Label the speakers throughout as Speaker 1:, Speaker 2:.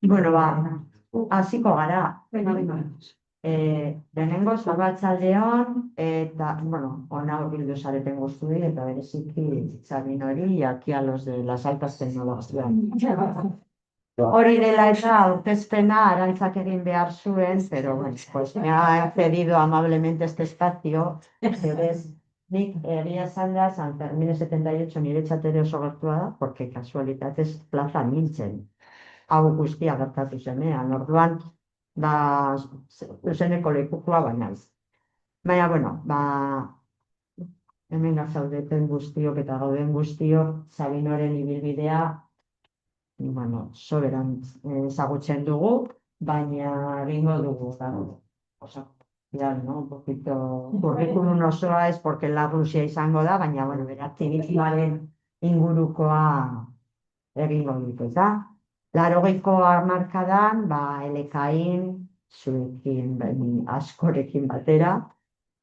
Speaker 1: Bueno, hasiko gara. Lehenengo arratsaldeon, eta, bueno, ona hurbildu zareten guztioi, eta bereziki Sabinori y aquí a los de las altas tecnologías. Hori dela eta aurkezpena Arantzak egin behar zuen, pero bueno, pues me ha cedido amablemente este espacio. Entonces, nik egia esan da, San Fermín 78 niretzat ere oso gertua da, porque kasualitatez plaza nintzen. Hau guztia gertatu zenean, orduan, zuzeneko lekukoa banaiz. Baina, bueno, hemen zaudeten guztiok eta gauden guztiok, Sabinoren ibilbidea, bueno, soberan ezagutzen dugu, baina egingo dugu, ya, ¿no? Un poquito curriculum osoa es porque la Rusia izango da, baina, bueno, bere aktivismoaren ingurukoa egingo dut, eta 80ko hamarkadan, elekain, zuekin, askorekin batera,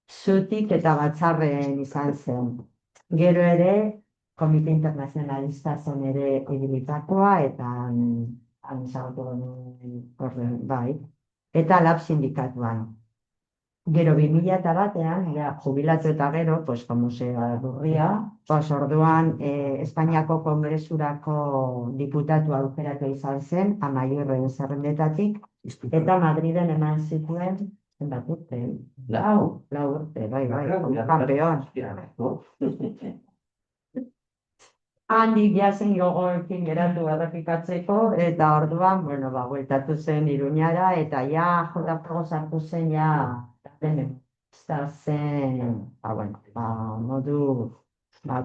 Speaker 1: zutik eta batzarren izan zen. Gero ere, Komite Internacionalista zen ere ibilitakoa, eta horren, bai, eta lab sindikatuan. Gero 2001an, jubilatu eta gero, pues, como se aburría, pues, orduan, Espainiako Kongresurako diputatu aukeratu izan zen, Amaiurren zerrendetatik, eta Madriden eman zituen, zenbat urte? Lau urte, bai, kampeon. Handik jazen gogoekin geratu errepikatzeko, eta orduan, bueno, bueltatu zen Iruñara, eta jodapago sartu zen, zen, modu,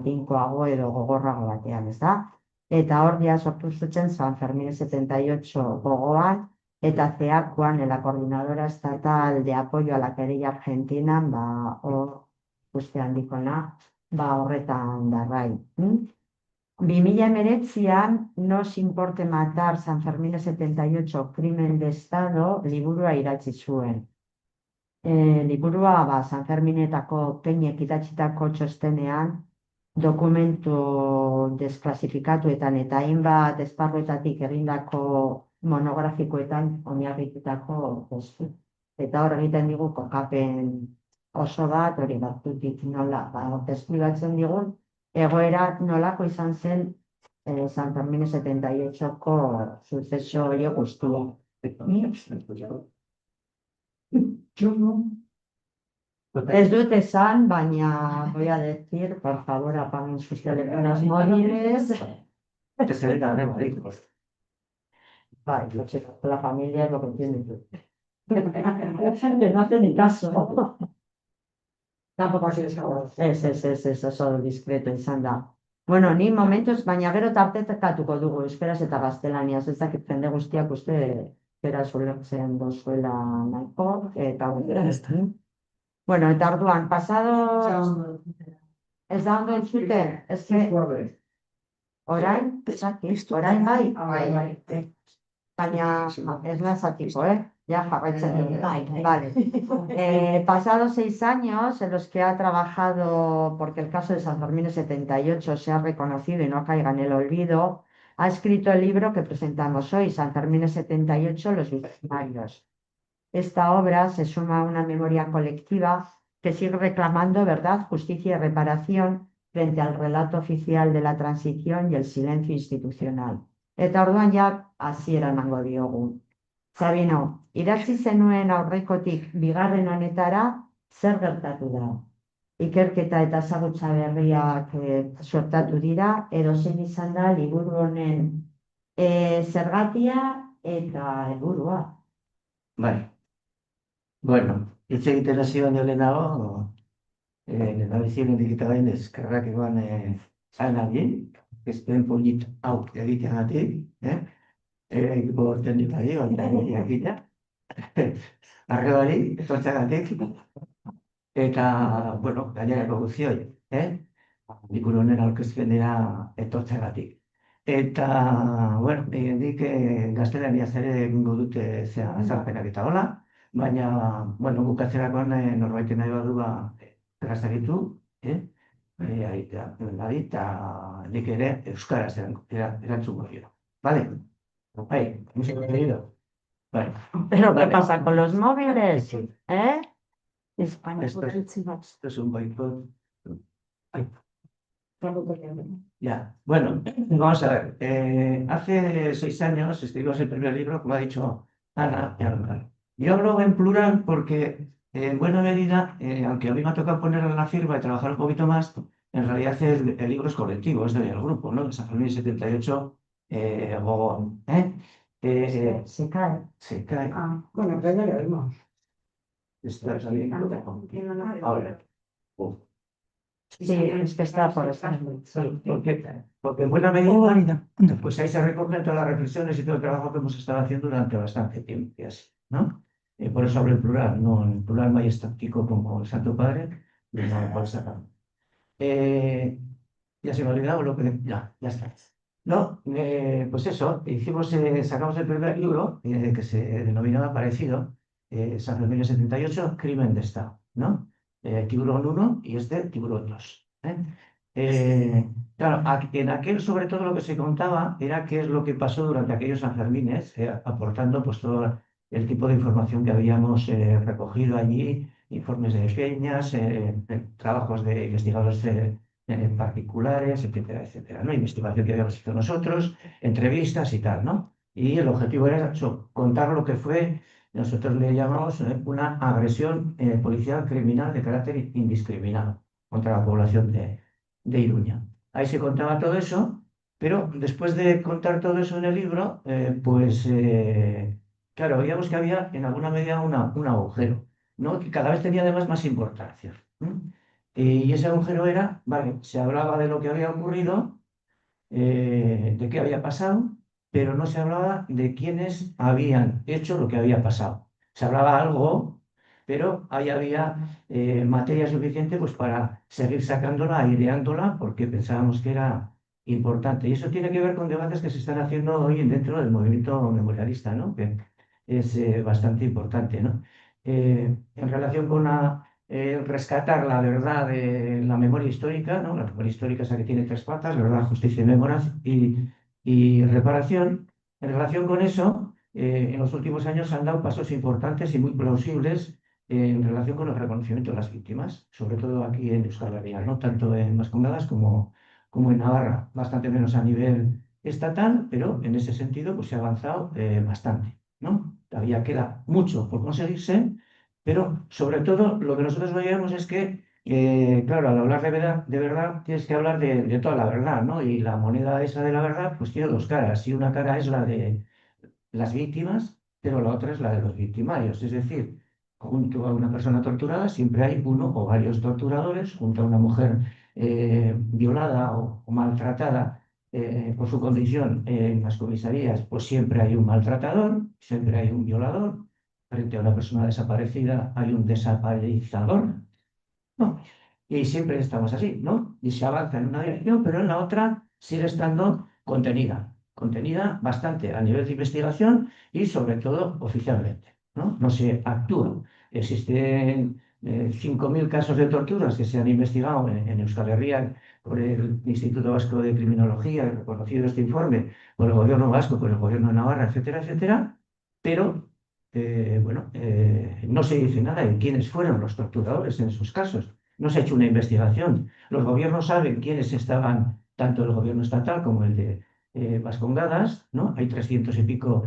Speaker 1: tinkoago edo gogorrago batean, ez da? Eta hor sortu zuten San Fermín 78 gogoan, eta CEACUan, la Coordinadora Estatal de Apoyo a la Querella Argentina, hor guzti handikona, horretan darrai. 2019an, Nos importe matar San Fermín 78 crimen de Estado liburua idatzi zuen. Liburua San Ferminetako peinek idatzitako txostenean dokumentu desklasifikatuetan eta hainbat esparruetatik egindako monografikoetan oinarritutako testu. Eta hor egiten digu kokapen oso bat, hori batzutik nola, deskribatzen digun, egoera nolako izan zen San Fermín 78ko suceso hori guztia. Ez dut esan, baina voy a decir, por favor, apaguen sus teléfonos móviles. Bai, la familia es lo que tiene. No hace ni caso. Tampoco así es oso discreto izan da. Bueno, ni momentuz, baina gero tartetakatuko dugu, euskeraz eta gaztelaniaz, ez dakit jende guztiak uste beraz ulertzen dozuela nahiko, eta bueno, eta orduan, pasado... Ez da ondo entzuten, ez que... Orain, bai? Baina ez nazatiko, ya jarraitzen dut. Vale. Pasados 6 años en los que ha trabajado, porque el caso de San Fermín 78 se ha reconocido y no caiga en el olvido, ha escrito el libro que presentamos hoy, San Fermín 78, los victimarios. Esta obra se suma a una memoria colectiva que sigue reclamando verdad, justicia y reparación frente al relato oficial de la transición y el silencio institucional. Eta orduan hasiera emango diogu. Sabino, idatzi zenuen aurrekotik bigarren honetara zer gertatu da? Ikerketa eta ezagutza berriak suertatu dira, edo zein izan da liburu honen zergatia eta helburua.
Speaker 2: Bai. Bueno, hitz egiten hasi baino lehenago, nabiziren digitalain eskerrak egoan zanari, ezten polit hau egiteagatik, egipo teknikari, egita, arrebari, etortzagatik, eta, bueno, gainerako guztioi, liburu honen aurkezpenera etortzagatik. Eta, bueno, nik gaztelaniaz ere egingo dute azalpenak eta hola, baina, bueno, bukatzerakoan norbaiten nahi badu errazagitu, Adita nik ere euskaraz erantzungo dio. ¿Vale? Bai, mucho contenido. Vale.
Speaker 1: Pero ¿qué
Speaker 2: Vale.
Speaker 1: pasa con los móviles?
Speaker 2: Sí.
Speaker 1: ¿Eh?
Speaker 2: Esto es un boicot. Ay, ya, bueno, vamos a ver. Hace 6 años escribimos el primer libro, como ha dicho Ana y Alonso. Yo hablo en plural porque, en buena medida, aunque a mí me ha tocado ponerle la firma y trabajar un poquito más, en realidad el libro es colectivo, es del grupo, ¿no? De San Fermín 78, Gogón.
Speaker 1: Se cae.
Speaker 2: Se cae.
Speaker 3: Bueno, pero ya lo oímos.
Speaker 2: Está saliendo. Ahora. Uf.
Speaker 1: Sí, es que está por estar. Sí.
Speaker 2: Porque en buena medida, pues ahí se recogen todas las reflexiones y todo el trabajo que hemos estado haciendo durante bastante tiempo, y así, ¿no? Por eso hablo en plural, no en plural majestático como el Santo Padre, y no por sacar. Ya se me ha olvidado lo que... Ya está. No, pues eso, sacamos el primer libro, que se denominaba parecido, San Fermín 78, Crimen de Estado, ¿no? Tiburón 1 y este Tiburón 2. Claro, en aquel sobre todo lo que se contaba era qué es lo que pasó durante aquellos Sanfermines, aportando pues todo el tipo de información que habíamos recogido allí, informes de peñas, trabajos de investigadores particulares, etcétera, etcétera, ¿no? Investigación que habíamos hecho nosotros, entrevistas y tal, ¿no? Y el objetivo era eso, contar lo que fue, nosotros le llamamos una agresión policial criminal de carácter indiscriminado contra la población de Iruña. Ahí se contaba todo eso, pero después de contar todo eso en el libro, claro, veíamos que había en alguna medida un agujero, ¿no? Que cada vez tenía además más importancia. Y ese agujero era, vale, se hablaba de lo que había ocurrido, de qué había pasado, pero no se hablaba de quiénes habían hecho lo que había pasado. Se hablaba algo, pero ahí había materia suficiente pues, para seguir sacándola, aireándola, porque pensábamos que era importante. Y eso tiene que ver con debates que se están haciendo hoy dentro del movimiento memorialista, ¿no? Que es bastante importante, ¿no? En relación con rescatar la verdad de la memoria histórica, ¿no? La memoria histórica es la que tiene tres patas, verdad, justicia y reparación. En relación con eso, en los últimos años se han dado pasos importantes y muy plausibles en relación con el reconocimiento de las víctimas, sobre todo aquí en Euskal Herria, no tanto en Vascongadas como en Navarra, bastante menos a nivel estatal, pero en ese sentido pues, se ha avanzado bastante, ¿no? Todavía queda mucho por conseguirse, pero sobre todo lo que nosotros veíamos es que, claro, al hablar de verdad tienes que hablar de toda la verdad, ¿no? Y la moneda esa de la verdad pues tiene dos caras, y una cara es la de las víctimas, pero la otra es la de los victimarios, es decir, junto a una persona torturada siempre hay uno o varios torturadores, junto a una mujer violada o maltratada por su condición en las comisarías, pues siempre hay un maltratador, siempre hay un violador, frente a una persona desaparecida hay un desaparecedor, ¿no? Y siempre estamos así, ¿no? Y se avanza en una dirección, pero en la otra sigue estando contenida bastante a nivel de investigación y sobre todo oficialmente, ¿no? No se actúa. Existen 5.000 casos de torturas que se han investigado en Euskal Herria por el Instituto Vasco de Criminología, reconocido este informe por el gobierno vasco, por el gobierno de Navarra, etcétera, etcétera, pero no se dice nada de quiénes fueron los torturadores en esos casos. No se ha hecho una investigación. Los gobiernos saben quiénes estaban, tanto el gobierno estatal como el de Vascongadas, ¿no? Hay 300 y pico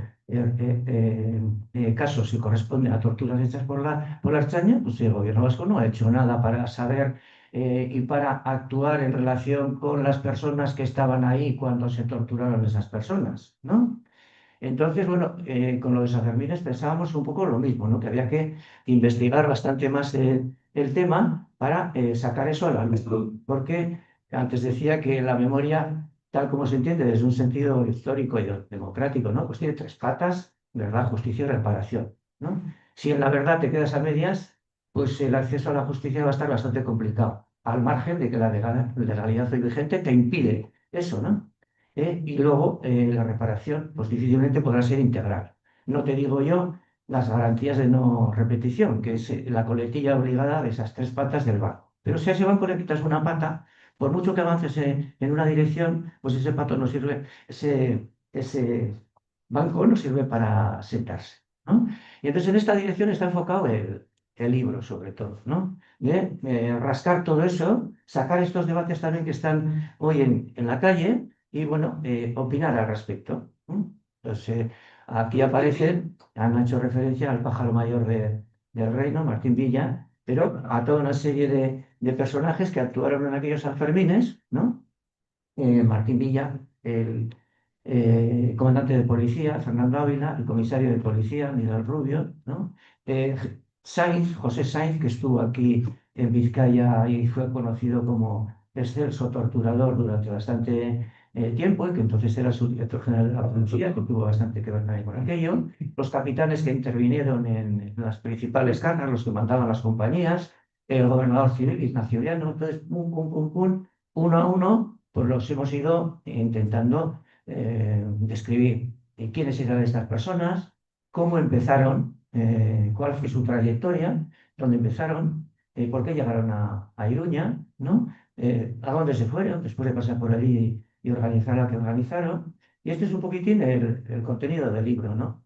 Speaker 2: casos que corresponden a torturas hechas por la Ertzaintza, pues el gobierno vasco no ha hecho nada para saber y para actuar en relación con las personas que estaban ahí cuando se torturaron esas personas, ¿no? Entonces, bueno, con lo de San Fermín pensábamos un poco lo mismo, ¿no? Que había que investigar bastante más el tema para sacar eso a la luz. Porque antes decía que la memoria, tal como se entiende desde un sentido histórico y democrático, ¿no? Pues tiene tres patas, verdad, justicia y reparación, ¿no? Si en la verdad te quedas a medias, pues el acceso a la justicia va a estar bastante complicado, al margen de que la legalidad hoy vigente te impide eso, ¿no? Y luego la reparación, pues difícilmente podrá ser integral. No te digo yo las garantías de no repetición, que es la coletilla obligada de esas tres patas del barco. Pero si a ese banco le quitas una pata, por mucho que avances en una dirección, pues ese pato no sirve, ese banco no sirve para sentarse, ¿no? Y entonces en esta dirección está enfocado el libro, sobre todo, ¿no? De rascar todo eso, sacar estos debates también que están hoy en la calle y, bueno, opinar al respecto, ¿no? Entonces, aquí aparecen, han hecho referencia al pájaro mayor del reino, Martín Villa, pero a toda una serie de personajes que actuaron en aquellos Sanfermines, ¿no? Martín Villa, el comandante de policía, Fernando Ávila, el comisario de policía, Miguel Rubio, ¿no? Eh, Sainz, José Sainz, que estuvo aquí en Vizcaya y fue conocido como excelso torturador durante bastante tiempo, y que entonces era su director general de la policía, que tuvo bastante que ver también con aquello. Los capitanes que intervinieron en las principales cargas, los que mandaban las compañías, el gobernador civil, Ignacio Llano, entonces, pum, pum, pum, pum, uno a uno, pues los hemos ido intentando describir quiénes eran estas personas, cómo empezaron, cuál fue su trayectoria, dónde empezaron, por qué llegaron a Iruña, ¿no? A dónde se fueron después de pasar por allí y organizar lo que organizaron. Y este es un poquitín el contenido del libro, ¿no?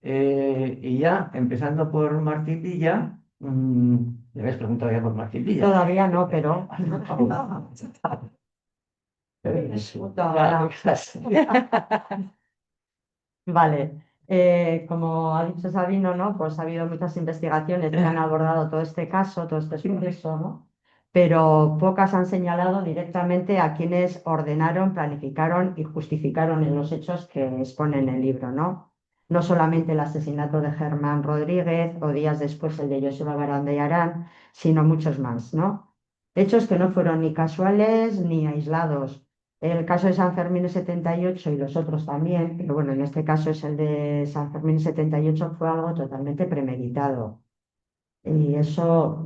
Speaker 2: Y ya, empezando por Martín Villa, ¿le habéis preguntado ya por Martín Villa?
Speaker 1: Todavía no, pero... Vale, como ha dicho Sabino, ¿no? Pues ha habido muchas investigaciones que han abordado todo este caso, todo este suceso, ¿no? Pero pocas han señalado directamente a quienes ordenaron, planificaron y justificaron en los hechos que expone en el libro, ¿no? No solamente el asesinato de Germán Rodríguez o días después el de Joseba Barán de Arán, sino muchos más, ¿no? Hechos que no fueron ni casuales ni aislados. El caso de San Fermín 78 y los otros también, pero bueno, en este caso es el de San Fermín 78, fue algo totalmente premeditado. Y eso,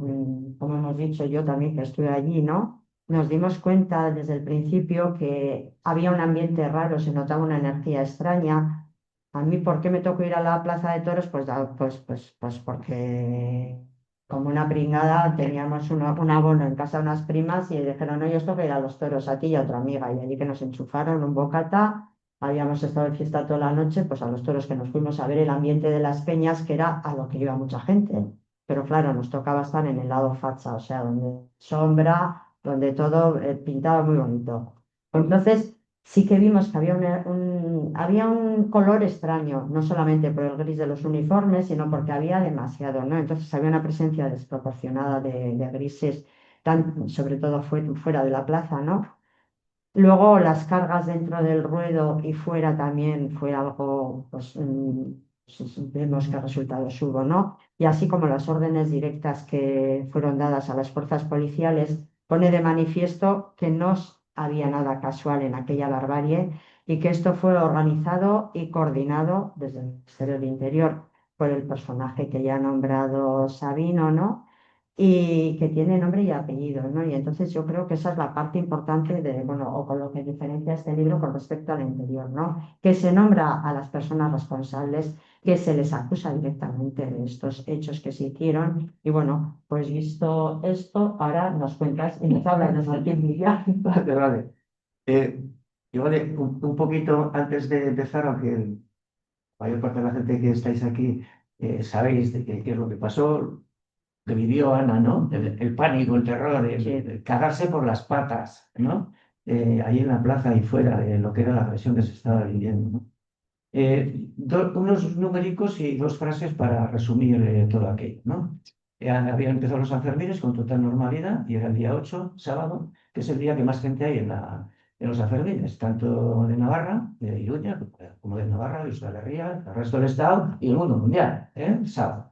Speaker 1: como hemos dicho yo también que estuve allí, ¿no? Nos dimos cuenta desde el principio que había un ambiente raro, se notaba una energía extraña. A mí, ¿por qué me tocó ir a la Plaza de Toros? Pues porque como una pringada teníamos un abono en casa de unas primas y dijeron, no, yo esto que ir a los toros a ti y a otra amiga. Y allí que nos enchufaron un bocata, habíamos estado de fiesta toda la noche, pues a los toros que nos fuimos a ver el ambiente de las peñas, que era a lo que iba mucha gente. Pero claro, nos tocaba estar en el lado facha, o sea, donde sombra, donde todo pintaba muy bonito. Entonces, sí que vimos que había un color extraño, no solamente por el gris de los uniformes, sino porque había demasiado, ¿no? Entonces había una presencia desproporcionada de grises, sobre todo fuera de la plaza, ¿no? Luego las cargas dentro del ruedo y fuera también fue algo, pues vemos qué resultados hubo, ¿no? Y así como las órdenes directas que fueron dadas a las fuerzas policiales, pone de manifiesto que no había nada casual en aquella barbarie y que esto fue organizado y coordinado desde el Ministerio del Interior por el personaje que ya ha nombrado Sabino, ¿no? Y que tiene nombre y apellido, ¿no? Y entonces yo creo que esa es la parte importante de, bueno, o con lo que diferencia este libro con respecto al anterior, ¿no? Que se nombra a las personas responsables, que se les acusa directamente de estos hechos que se hicieron. Y bueno, pues visto esto, ahora nos cuentas y nos hablas de Martín Villa.
Speaker 2: Vale, vale. Eh, yo vale, un poquito antes de empezar, aunque la mayor parte de la gente que estáis aquí sabéis de qué es lo que pasó, que vivió Ana, ¿no? El pánico, el terror, el cagarse por las patas, ¿no? Ahí en la plaza y fuera de lo que era la presión que se estaba viviendo, ¿no? Unos numéricos y dos frases para resumir todo aquello, ¿no? Habían empezado los Sanfermines con total normalidad y era el día 8, sábado, que es el día que más gente hay en los Sanfermines, tanto de Navarra, de Iruña, como de Navarra, de Euskal Herria, el resto del Estado y el mundo mundial, ¿eh? Sábado.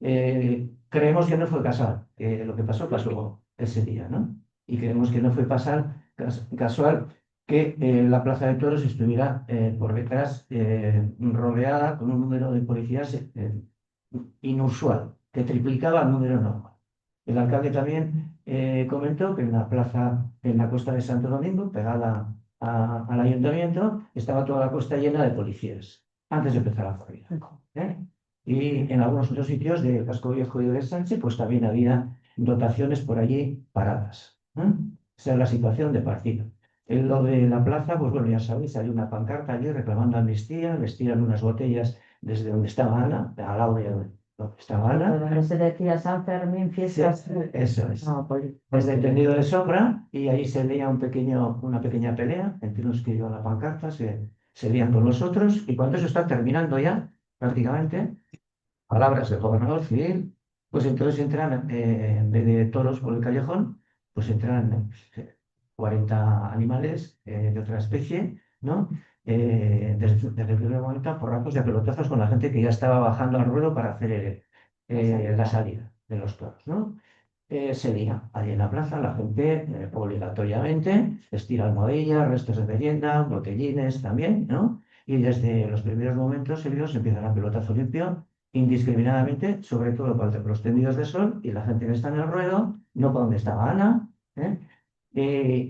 Speaker 2: Creemos que no fue casual, que lo que pasó pasó ese día, ¿no? Y creemos que no fue casual que la Plaza de Toros estuviera por detrás rodeada con un número de policías inusual, que triplicaba el número normal. El alcalde también comentó que en la plaza, en la costa de Santo Domingo, pegada al ayuntamiento, estaba toda la costa llena de policías, antes de empezar la corrida. ¿Eh? Y en algunos otros sitios de Casco Viejo y de Sánchez, pues también había dotaciones por allí paradas. Esa es la situación de partida. En lo de la plaza, pues bueno, ya sabéis, hay una pancarta allí reclamando amnistía, les tiran unas botellas desde donde estaba Ana, al lado de donde estaba Ana.
Speaker 1: Donde se decía San Fermín,
Speaker 2: Sí,
Speaker 1: fiestas.
Speaker 2: eso es.
Speaker 1: No,
Speaker 2: Desde el tendido de Sobra, y ahí se leía una pequeña pelea entre los que llevan la pancarta, se lían con los otros, y cuando eso está terminando ya, prácticamente, palabras del gobernador civil, pues entonces entran, en vez de toros por el callejón, pues entran 40 animales de otra especie, ¿no? Desde el primer momento a porrazos y a pelotazos con la gente que ya estaba bajando al ruedo para hacer la salida de los toros, ¿no? Se lía allí en la plaza, la gente obligatoriamente estira almohadillas, restos de merienda, botellines también, ¿no? Y desde los primeros momentos ellos empiezan a pelotazo limpio indiscriminadamente, sobre todo para los tendidos de sol y la gente que está en el ruedo, no para donde estaba Ana, ¿eh?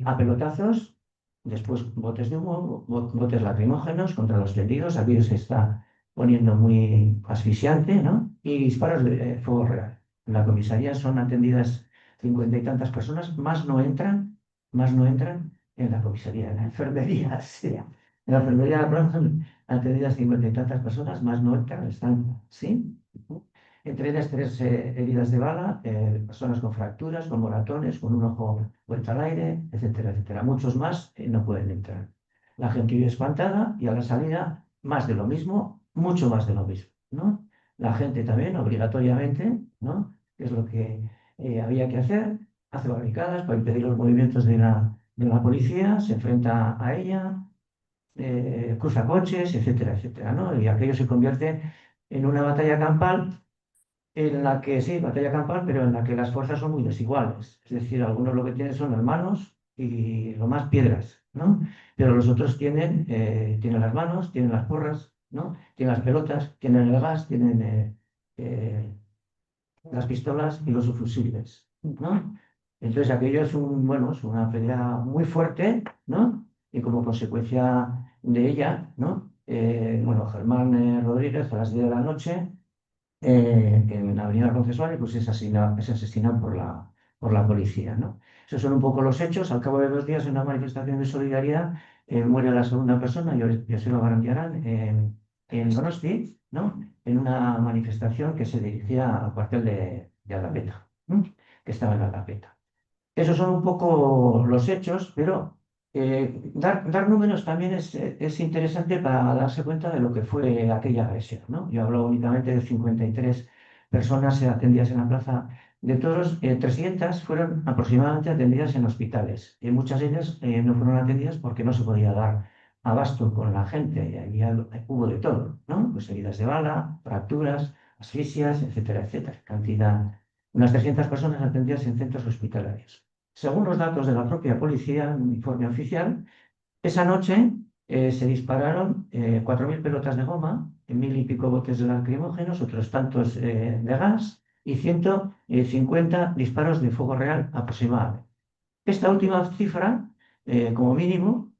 Speaker 2: A pelotazos, después botes de humo, botes lacrimógenos contra los tendidos, aquello se está poniendo muy asfixiante, ¿no? Y disparos de fuego real. En la comisaría son atendidas 50 y tantas personas, más no entran en la comisaría, en la enfermería, sí. En la enfermería de la plaza son atendidas 50 y tantas personas, más no entran, están, ¿sí? Entre ellas tres heridas de bala, personas con fracturas, con moratones, con un ojo vuelto al aire, etcétera, etcétera. Muchos más no pueden entrar. La gente vive espantada y a la salida más de lo mismo, mucho más de lo mismo, ¿no? La gente también, obligatoriamente, ¿no? Que es lo que había que hacer, hace barricadas para impedir los movimientos de la policía, se enfrenta a ella, cruza coches, etcétera, etcétera, ¿no? Y aquello se convierte en una batalla campal en la que sí, batalla campal, pero en la que las fuerzas son muy desiguales. Es decir, algunos lo que tienen son las manos y lo más piedras, ¿no? Pero los otros tienen las manos, tienen las porras, ¿no? Tienen las pelotas, tienen el gas, tienen eh, las pistolas y los subfusiles, ¿no? Entonces aquello bueno, es una pelea muy fuerte, ¿no? Y como consecuencia de ella, ¿no? Bueno, Germán Rodríguez a las 10 de la noche en la Avenida Concesual, pues es asesinado por la policía, ¿no? Esos son un poco los hechos. Al cabo de 2 días, en una manifestación de solidaridad, muere la segunda persona, Joseba Barandiarán, en Donosti, ¿no? En una manifestación que se dirigía al cuartel de Aldapeta, ¿no? Que estaba en Aldapeta. Esos son un poco los hechos, pero dar números también es interesante para darse cuenta de lo que fue aquella agresión, ¿no? Yo hablo únicamente de 53 personas atendidas en la plaza de toros, 300 fueron aproximadamente atendidas en hospitales y muchas de ellas no fueron atendidas porque no se podía dar abasto con la gente y hubo de todo, ¿no? Pues heridas de bala, fracturas, asfixias, etcétera, etcétera. Unas 300 personas atendidas en centros hospitalarios. Según los datos de la propia policía, un informe oficial, esa noche se dispararon 4.000 pelotas de goma, 1.000 y pico botes de lacrimógenos, otros tantos de gas y 150 disparos de fuego real aproximadamente. Esta última cifra, como mínimo,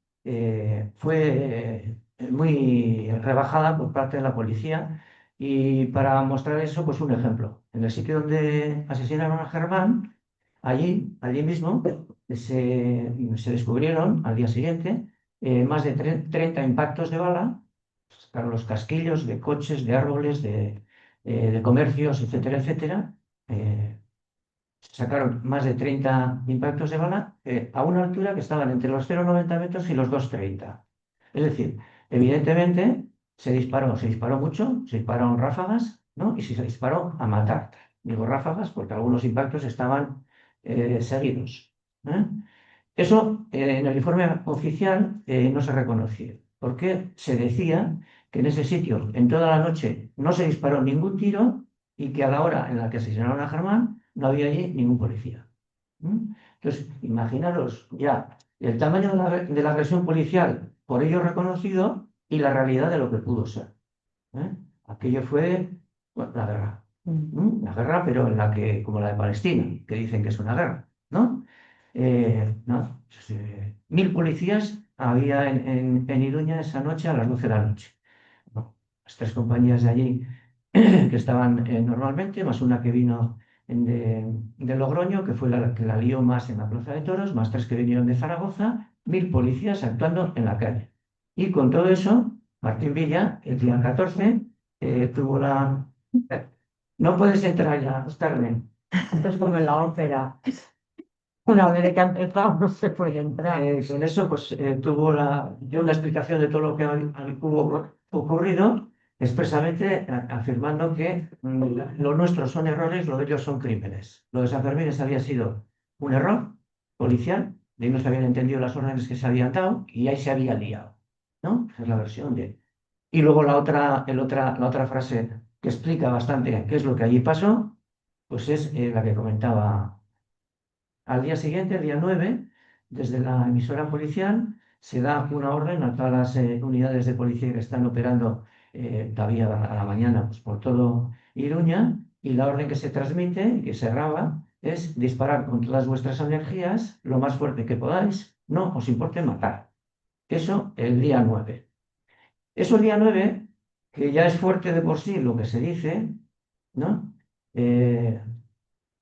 Speaker 2: fue muy rebajada por parte de la policía y para mostrar eso, pues un ejemplo. En el sitio donde asesinaron a Germán, allí mismo, se descubrieron al día siguiente más de 30 impactos de bala, sacaron los casquillos de coches, de árboles, de comercios, etcétera, etcétera. Sacaron más de 30 impactos de bala a una altura que estaban entre los 0,90 metros y los 2,30. Es decir, evidentemente se disparó mucho, se dispararon ráfagas, ¿no? Y se disparó a matar. Digo ráfagas porque algunos impactos estaban seguidos, ¿eh? Eso en el informe oficial no se reconocía, porque se decía que en ese sitio en toda la noche no se disparó ningún tiro y que a la hora en la que asesinaron a Germán no había allí ningún policía. ¿Mm? Entonces, imaginaros ya el tamaño de la agresión policial por ello reconocido y la realidad de lo que pudo ser. ¿Eh? Aquello fue bueno, la guerra. La guerra, pero en la que, como la de Palestina, que dicen que es una guerra, ¿no? No, 1.000 policías había en Iruña esa noche a las 12 de la noche. Bueno, las tres compañías de allí que estaban normalmente, más una que vino de Logroño, que fue la que la lió más en la Plaza de Toros, más 3 que vinieron de Zaragoza, 1000 policías actuando en la calle. Y con todo eso, Martín Villa, el día 14, tuvo la... No puedes entrar ya, es tarde.
Speaker 1: Esto es como en la ópera. Una vez que ha empezado no se puede entrar.
Speaker 2: Con eso, pues tuvo dio una explicación de todo lo que hubo ocurrido, expresamente afirmando que lo nuestro son errores, lo de ellos son crímenes. Lo de Sanfermines había sido un error policial, de ahí no se habían entendido las órdenes que se habían dado y ahí se había liado, ¿no? Esa es la versión de... Y luego la otra frase que explica bastante qué es lo que allí pasó, pues es la que comentaba. Al día siguiente, el día 9, desde la emisora policial, se da una orden a todas las unidades de policía que están operando todavía a la mañana pues, por todo Iruña, y la orden que se transmite y que se graba es disparar con todas vuestras energías lo más fuerte que podáis, no os importe matar. Eso el día 9. Eso el día 9, que ya es fuerte de por sí lo que se dice, ¿no?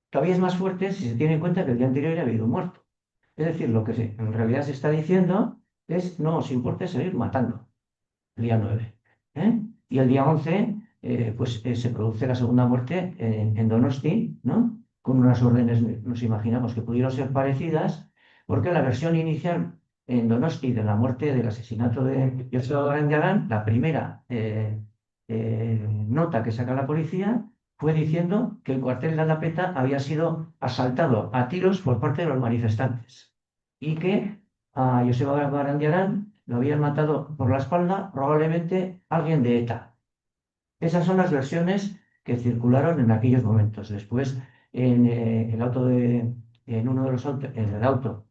Speaker 2: Todavía es más fuerte si se tiene en cuenta que el día anterior ha habido un muerto. Es decir, lo que en realidad se está diciendo es no os importe seguir matando el día 9. ¿Eh? Y el día 11 se produce la segunda muerte en Donosti, ¿no? Con unas órdenes, nos imaginamos que pudieron ser parecidas, porque la versión inicial en Donosti de la muerte, del asesinato de Joseba Barandiarán, la primera nota que saca la policía fue diciendo que el cuartel de Aldapeta había sido asaltado a tiros por parte de los manifestantes y que a Joseba Barandiarán lo habían matado por la espalda probablemente alguien de ETA. Esas son las versiones que circularon en aquellos momentos. Después, en uno de los autos, en el auto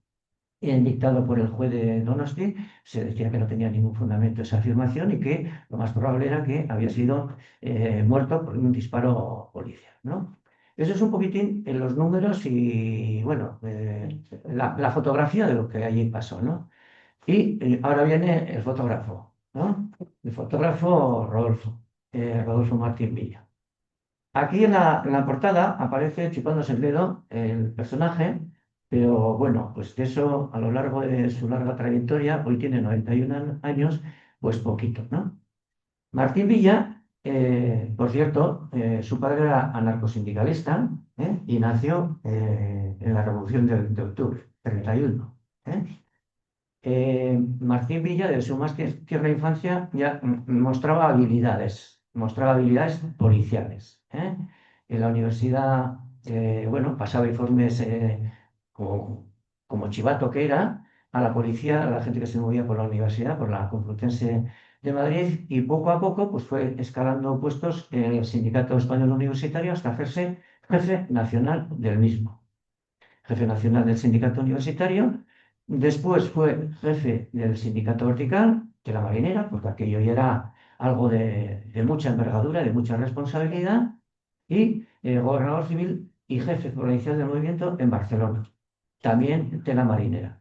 Speaker 2: dictado por el juez de Donosti, se decía que no tenía ningún fundamento esa afirmación y que lo más probable era que había sido muerto por un disparo policial, ¿no? Eso es un poquitín en los números y, bueno, la fotografía de lo que allí pasó, ¿no? Y ahora viene el fotógrafo, ¿no? El fotógrafo Rodolfo Martín Villa. Aquí en la portada aparece chupándose el dedo el personaje, pero bueno, pues de eso a lo largo de su larga trayectoria, hoy tiene 91 años, pues poquito, ¿no? Martín Villa, por cierto, su padre era anarcosindicalista y nació en la Revolución de Octubre, 31. Martín Villa, desde su más tierna infancia, ya mostraba habilidades policiales. En la universidad, bueno, pasaba informes como chivato que era a la policía, a la gente que se movía por la universidad, por la Complutense de Madrid, y poco a poco pues, fue escalando puestos en el Sindicato Español Universitario hasta hacerse jefe nacional del mismo. Jefe nacional del Sindicato Universitario. Después fue jefe del Sindicato Vertical, de la Marinera, porque aquello ya era algo de mucha envergadura, de mucha responsabilidad, y gobernador civil y jefe provincial del movimiento en Barcelona, también de la Marinera.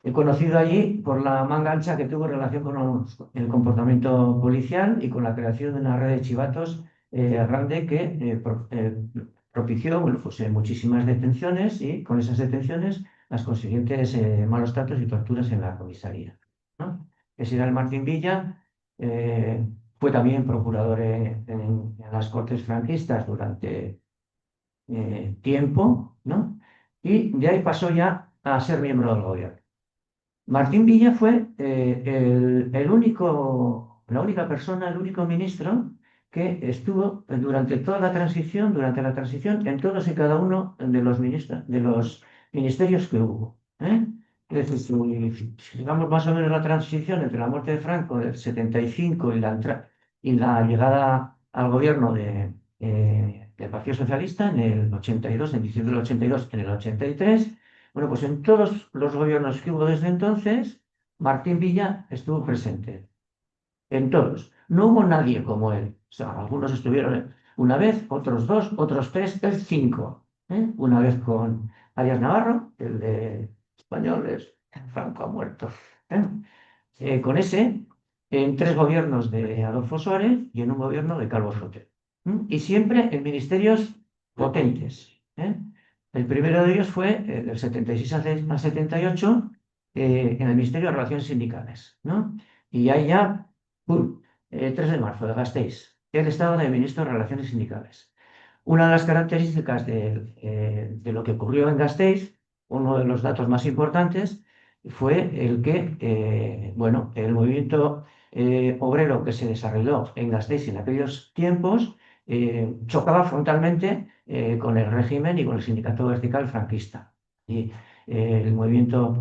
Speaker 2: He conocido allí por la manga ancha que tuvo en relación con el comportamiento policial y con la creación de una red de chivatos grande que propició bueno, pues, muchísimas detenciones y con esas detenciones las consiguientes malos tratos y torturas en la comisaría, ¿no? Ese era el Martín Villa, fue también procurador en las Cortes franquistas durante tiempo, ¿no? Y de ahí pasó ya a ser miembro del gobierno. Martín Villa fue la única persona, el único ministro que estuvo durante la transición, en todos y cada uno de los ministerios que hubo. Es decir, si digamos más o menos la transición entre la muerte de Franco del 75 y la llegada al gobierno del Partido Socialista en el 82, en diciembre del 82, en el 83. Bueno, pues en todos los gobiernos que hubo desde entonces, Martín Villa estuvo presente. En todos. No hubo nadie como él. O sea, algunos estuvieron una vez, otros dos, otros tres, él cinco. Una vez con Arias Navarro, el de españoles, Franco ha muerto. Con ese, en 3 gobiernos de Adolfo Suárez y en un gobierno de Calvo Sotelo. Y siempre en ministerios potentes. ¿eh? El primero de ellos fue del 76 al 78 en el Ministerio de Relaciones Sindicales, ¿no? Y ahí ya, ¡pum! 3 de marzo de Gasteiz, el estado de ministro de Relaciones Sindicales. Una de las características de lo que ocurrió en Gasteiz, uno de los datos más importantes, fue el que, bueno, el movimiento obrero que se desarrolló en Gasteiz en aquellos tiempos chocaba frontalmente con el régimen y con el sindicato vertical franquista. Y el movimiento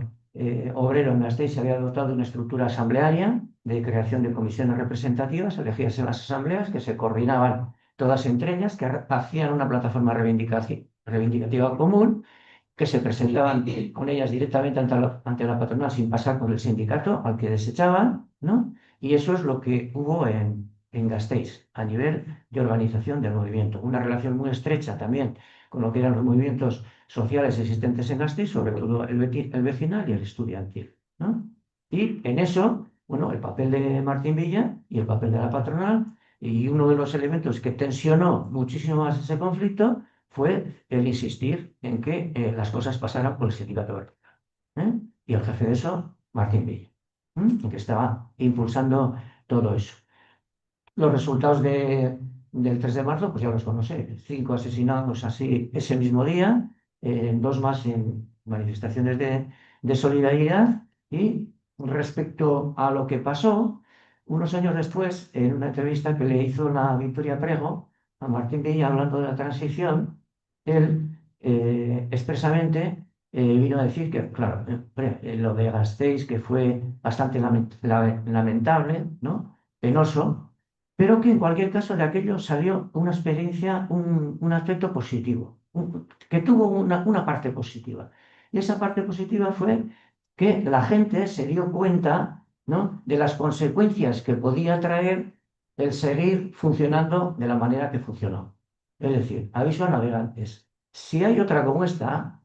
Speaker 2: obrero en Gasteiz se había dotado de una estructura asamblearia de creación de comisiones representativas elegidas en las asambleas que se coordinaban todas entre ellas, que hacían una plataforma reivindicativa común, que se presentaban con ellas directamente ante la patronal sin pasar por el sindicato al que desechaban, ¿no? Y eso es lo que hubo en Gasteiz a nivel de organización del movimiento. Una relación muy estrecha también con lo que eran los movimientos sociales existentes en Gasteiz, sobre todo el vecinal y el estudiantil, ¿no? Y en eso, bueno, el papel de Martín Villa y el papel de la patronal, y uno de los elementos que tensionó muchísimo más ese conflicto fue el insistir en que las cosas pasaran por el sindicato vertical. ¿Eh? Y el jefe de eso, Martín Villa, que estaba impulsando todo eso. Los resultados del 3 de marzo, pues ya los conocéis: 5 asesinados así ese mismo día, 2 más en manifestaciones de solidaridad. Y respecto a lo que pasó, unos años después, en una entrevista que le hizo la Victoria Prego a Martín Villa hablando de la transición, él expresamente vino a decir que, claro, lo de Gasteiz, que fue bastante lamentable, ¿no? Penoso, pero que en cualquier caso de aquello salió una experiencia, un aspecto positivo, que tuvo una parte positiva. Y esa parte positiva fue que la gente se dio cuenta, ¿no?, de las consecuencias que podía traer el seguir funcionando de la manera que funcionó. Es decir, aviso a navegantes: si hay otra como esta,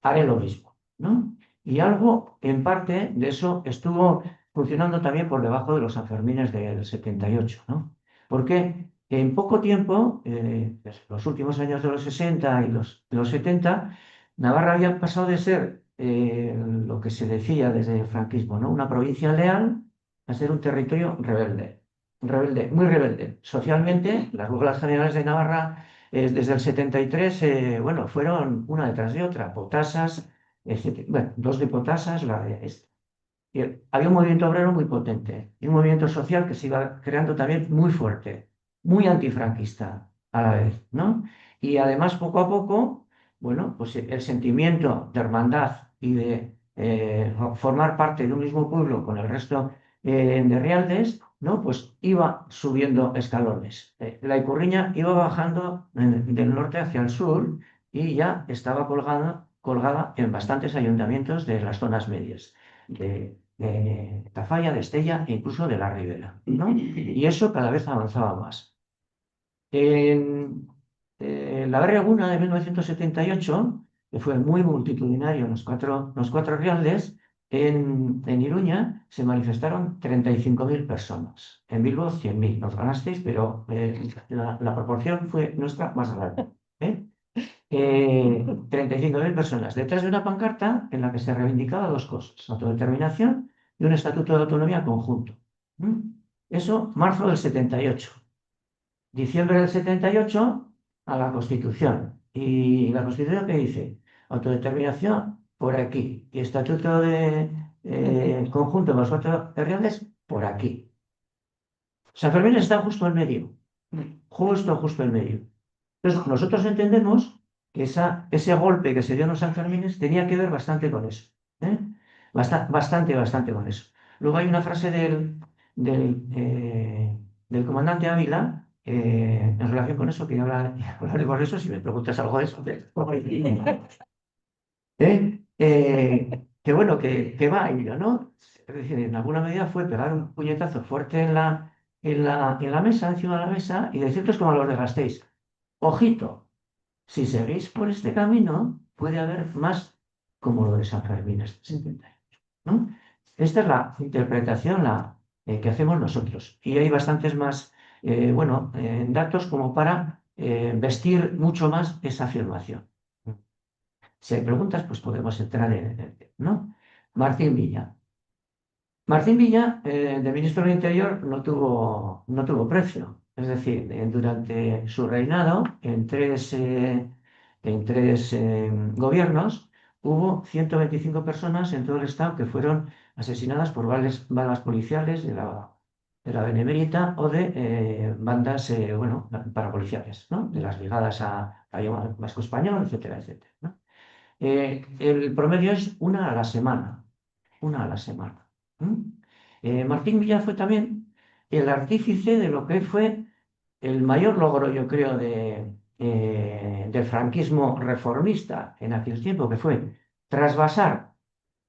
Speaker 2: haré lo mismo, ¿no? Y algo, en parte, de eso estuvo funcionando también por debajo de los Sanfermines del 78, ¿no? Porque en poco tiempo, los últimos años de los 60 y los 70, Navarra había pasado de ser lo que se decía desde el franquismo, ¿no?, una provincia leal, a ser un territorio rebelde, rebelde, muy rebelde. Socialmente, las huelgas generales de Navarra desde el 73, bueno, fueron una detrás de otra: Potasas, etcétera. Bueno, 2 de Potasas, la de esta. Y había un movimiento obrero muy potente y un movimiento social que se iba creando también muy fuerte, muy antifranquista a la vez, ¿no? Y además, poco a poco, bueno, pues el sentimiento de hermandad y de formar parte de un mismo pueblo con el resto de Rialdes, ¿no?, pues iba subiendo escalones. La Ikurriña iba bajando del norte hacia el sur y ya estaba colgada en bastantes ayuntamientos de las zonas medias, de Tafalla, de Estella e incluso de la Ribera, ¿no? Y eso cada vez avanzaba más. En la Guerra Eguna de 1978, que fue muy multitudinario en los cuatro Rialdes, en Iruña se manifestaron 35.000 personas. En Bilbo, 100.000. Nos ganasteis, pero la proporción fue nuestra más grande. 35.000 personas detrás de una pancarta en la que se reivindicaba 2 cosas: autodeterminación y un estatuto de autonomía conjunto. Eso, marzo del 78. Diciembre del 78, a la Constitución. ¿Y la Constitución qué dice? Autodeterminación por aquí y estatuto de conjunto de los 4 herrialdes por aquí. San Fermín está justo en medio, justo en medio. Entonces, nosotros entendemos que ese golpe que se dio en los Sanfermines tenía que ver bastante con eso, ¿eh? Bastante con eso. Luego hay una frase del comandante Ávila en relación con eso, que ya hablaremos de eso si me preguntas algo de eso. Que bueno, que va a ello, ¿no? Es decir, en alguna medida fue pegar un puñetazo fuerte en la mesa, encima de la mesa, y decirles como a los de Gasteiz: ojito, si seguís por este camino, puede haber más como lo de San Fermín este 78, ¿no? Esta es la interpretación que hacemos nosotros. Y hay bastantes más, bueno, datos como para vestir mucho más esa afirmación. Si hay preguntas, pues podemos entrar en el tema, ¿no? Martín Villa. Martín Villa, de ministro del Interior, no tuvo precio. Es decir, durante su reinado, en tres gobiernos, hubo 125 personas en todo el Estado que fueron asesinadas por balas policiales de la Benemérita o de bandas, bueno, parapoliciales, ¿no? De las ligadas a Vasco Español, etcétera, etcétera, ¿no? El promedio es una a la semana. Una a la semana. ¿Mm? Martín Villa fue también el artífice de lo que fue el mayor logro, yo creo, del franquismo reformista en aquel tiempo, que fue trasvasar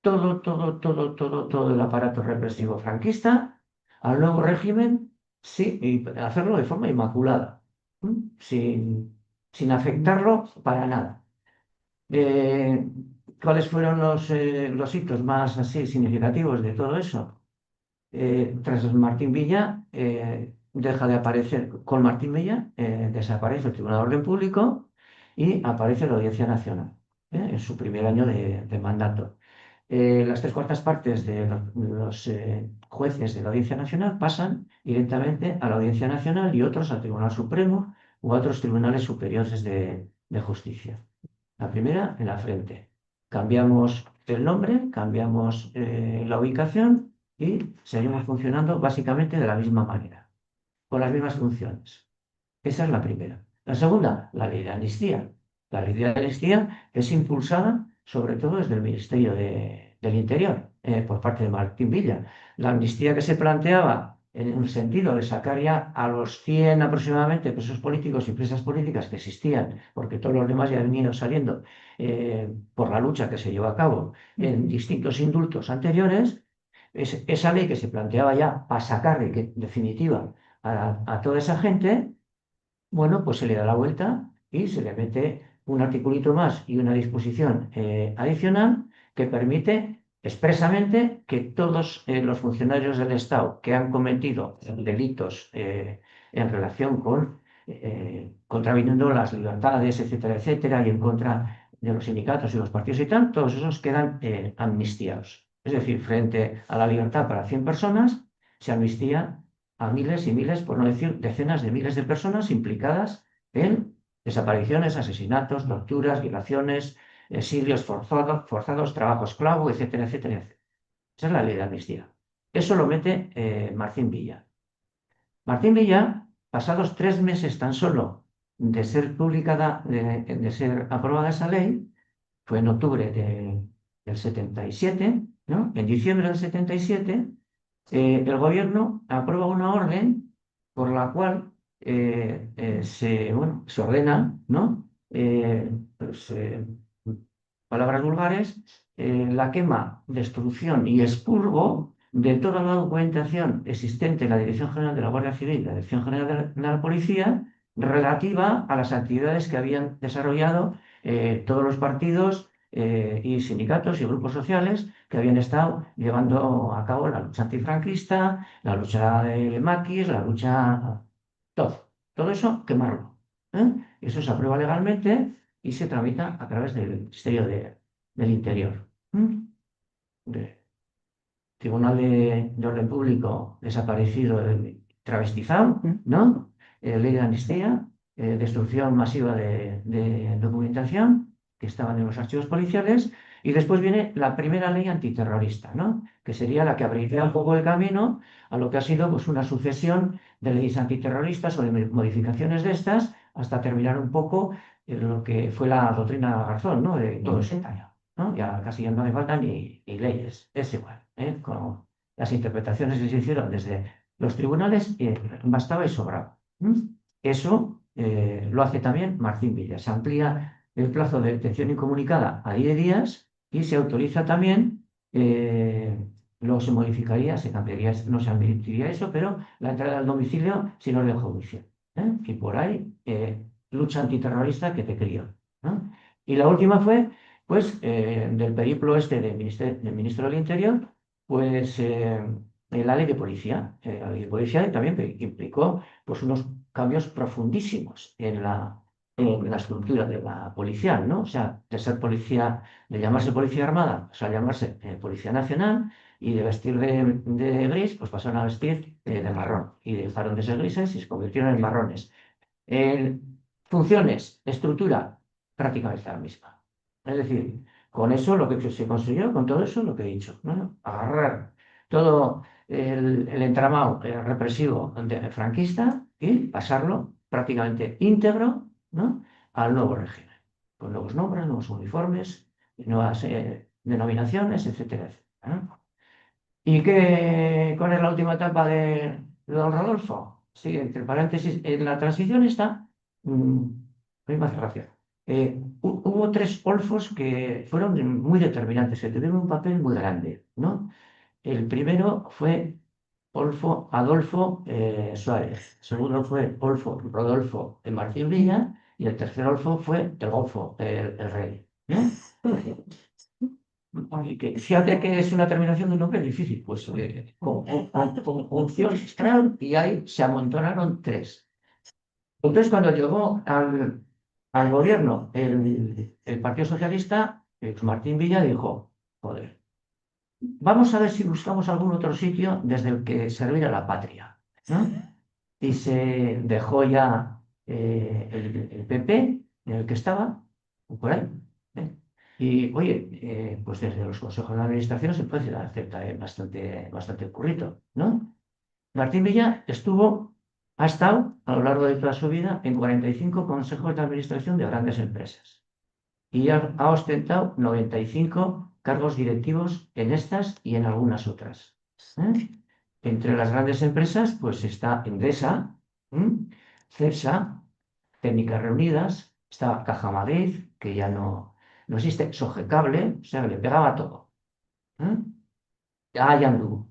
Speaker 2: todo, todo, todo, todo, todo el aparato represivo franquista al nuevo régimen, sí, y hacerlo de forma inmaculada, sin afectarlo para nada. Eh, ¿Cuáles fueron los hitos más así significativos de todo eso? Tras Martín Villa, deja de aparecer, con Martín Villa, desaparece el Tribunal de Orden Público y aparece la Audiencia Nacional, en su primer año de mandato. Las tres cuartas partes de los jueces de la Audiencia Nacional pasan directamente a la Audiencia Nacional y otros al Tribunal Supremo u a otros tribunales superiores de justicia. La primera en la frente. Cambiamos el nombre, cambiamos la ubicación y seguimos funcionando básicamente de la misma manera, con las mismas funciones. Esa es la primera. La segunda, la ley de amnistía. La ley de amnistía es impulsada sobre todo desde el Ministerio del Interior, por parte de Martín Villa. La amnistía que se planteaba en un sentido de sacar ya a los 100 aproximadamente presos políticos y presas políticas que existían, porque todos los demás ya han venido saliendo por la lucha que se llevó a cabo en distintos indultos anteriores, esa ley que se planteaba ya para sacar de definitiva a toda esa gente, bueno, pues se le da la vuelta y se le mete un articulito más y una disposición adicional que permite expresamente que todos los funcionarios del Estado que han cometido delitos en relación con contraviniendo las libertades, etcétera, etcétera, y en contra de los sindicatos y los partidos y tal, todos esos quedan amnistiados. Es decir, frente a la libertad para 100 personas, se amnistía a miles y miles, por no decir decenas de miles de personas implicadas en desapariciones, asesinatos, torturas, violaciones, exilios forzados, trabajo esclavo, etcétera, etcétera, etcétera. Esa es la ley de amnistía. Eso lo mete Martín Villa. Martín Villa, pasados 3 meses tan solo de ser publicada, de ser aprobada esa ley, fue en octubre del 77, ¿no? En diciembre del 77, el gobierno aprueba una orden por la cual se ordena, ¿no? Pues, palabras vulgares, la quema, destrucción y expurgo de toda la documentación existente en la Dirección General de la Guardia Civil y la Dirección General de la Policía relativa a las actividades que habían desarrollado todos los partidos y sindicatos y grupos sociales que habían estado llevando a cabo la lucha antifranquista, la lucha del maquis, la lucha... Todo eso, quemarlo. Eso se aprueba legalmente y se tramita a través del Ministerio del Interior. Tribunal de Orden Público desaparecido, travestizado, ¿no? Ley de amnistía, destrucción masiva de documentación que estaban en los archivos policiales, y después viene la primera ley antiterrorista, ¿no? Que sería la que abriría un poco el camino a lo que ha sido pues, una sucesión de leyes antiterroristas o de modificaciones de estas, hasta terminar un poco en lo que fue la doctrina Garzón, ¿no? De todo ese año. ¿No? Ya casi ya no hace falta ni leyes, es igual, con las interpretaciones que se hicieron desde los tribunales, bastaba y sobraba. Eso lo hace también Martín Villa. Se amplía el plazo de detención incomunicada a 10 días y se autoriza también, luego se modificaría, se cambiaría, no se admitiría eso, pero la entrada al domicilio sin orden judicial. Y por ahí, lucha antiterrorista que te crió. Y la última fue pues del periplo este del ministro del Interior, pues la ley de policía. La ley de policía también implicó pues, unos cambios profundísimos en la estructura de la policial, ¿no? O sea, de ser policía, de llamarse policía armada, o sea, llamarse policía nacional, y de vestir de gris, pues pasaron a vestir de marrón. Y dejaron de ser grises y se convirtieron en marrones. Funciones, estructura, prácticamente la misma. Es decir, con eso lo que se construyó, con todo eso lo que he dicho, ¿no? Agarrar todo el entramado represivo franquista y pasarlo prácticamente íntegro, ¿no? Al nuevo régimen, con nuevos nombres, nuevos uniformes, nuevas denominaciones, etcétera, etcétera, ¿no? ¿Y cuál es la última etapa de don Rodolfo? Sí, entre paréntesis, en la transición está, a mí me hace gracia. Hubo tres olfos que fueron muy determinantes, que tuvieron un papel muy grande, ¿no? El primero fue Olfo Adolfo Suárez, el segundo fue Olfo Rodolfo de Martín Villa y el tercer Olfo fue el Golfo, el rey, ¿no? Fíjate que es una terminación de un nombre difícil, pues con función extra y ahí se amontonaron tres. Entonces, cuando llegó al gobierno el Partido Socialista, Martín Villa dijo, joder, vamos a ver si buscamos algún otro sitio desde el que servir a la patria, ¿no? Y se dejó ya el PP en el que estaba, por ahí. ¿Eh? Y oye, pues desde los consejos de administración se puede hacer también bastante currito, ¿no? Martín Villa ha estado a lo largo de toda su vida en 45 consejos de administración de grandes empresas y ha ostentado 95 cargos directivos en estas y en algunas otras. ¿Eh? Entre las grandes empresas, pues está Endesa, Cepsa, Técnicas Reunidas, está Caja Madrid, que ya no existe, Sogecable, o sea, le pegaba todo. ¿Eh? Ahí anduvo.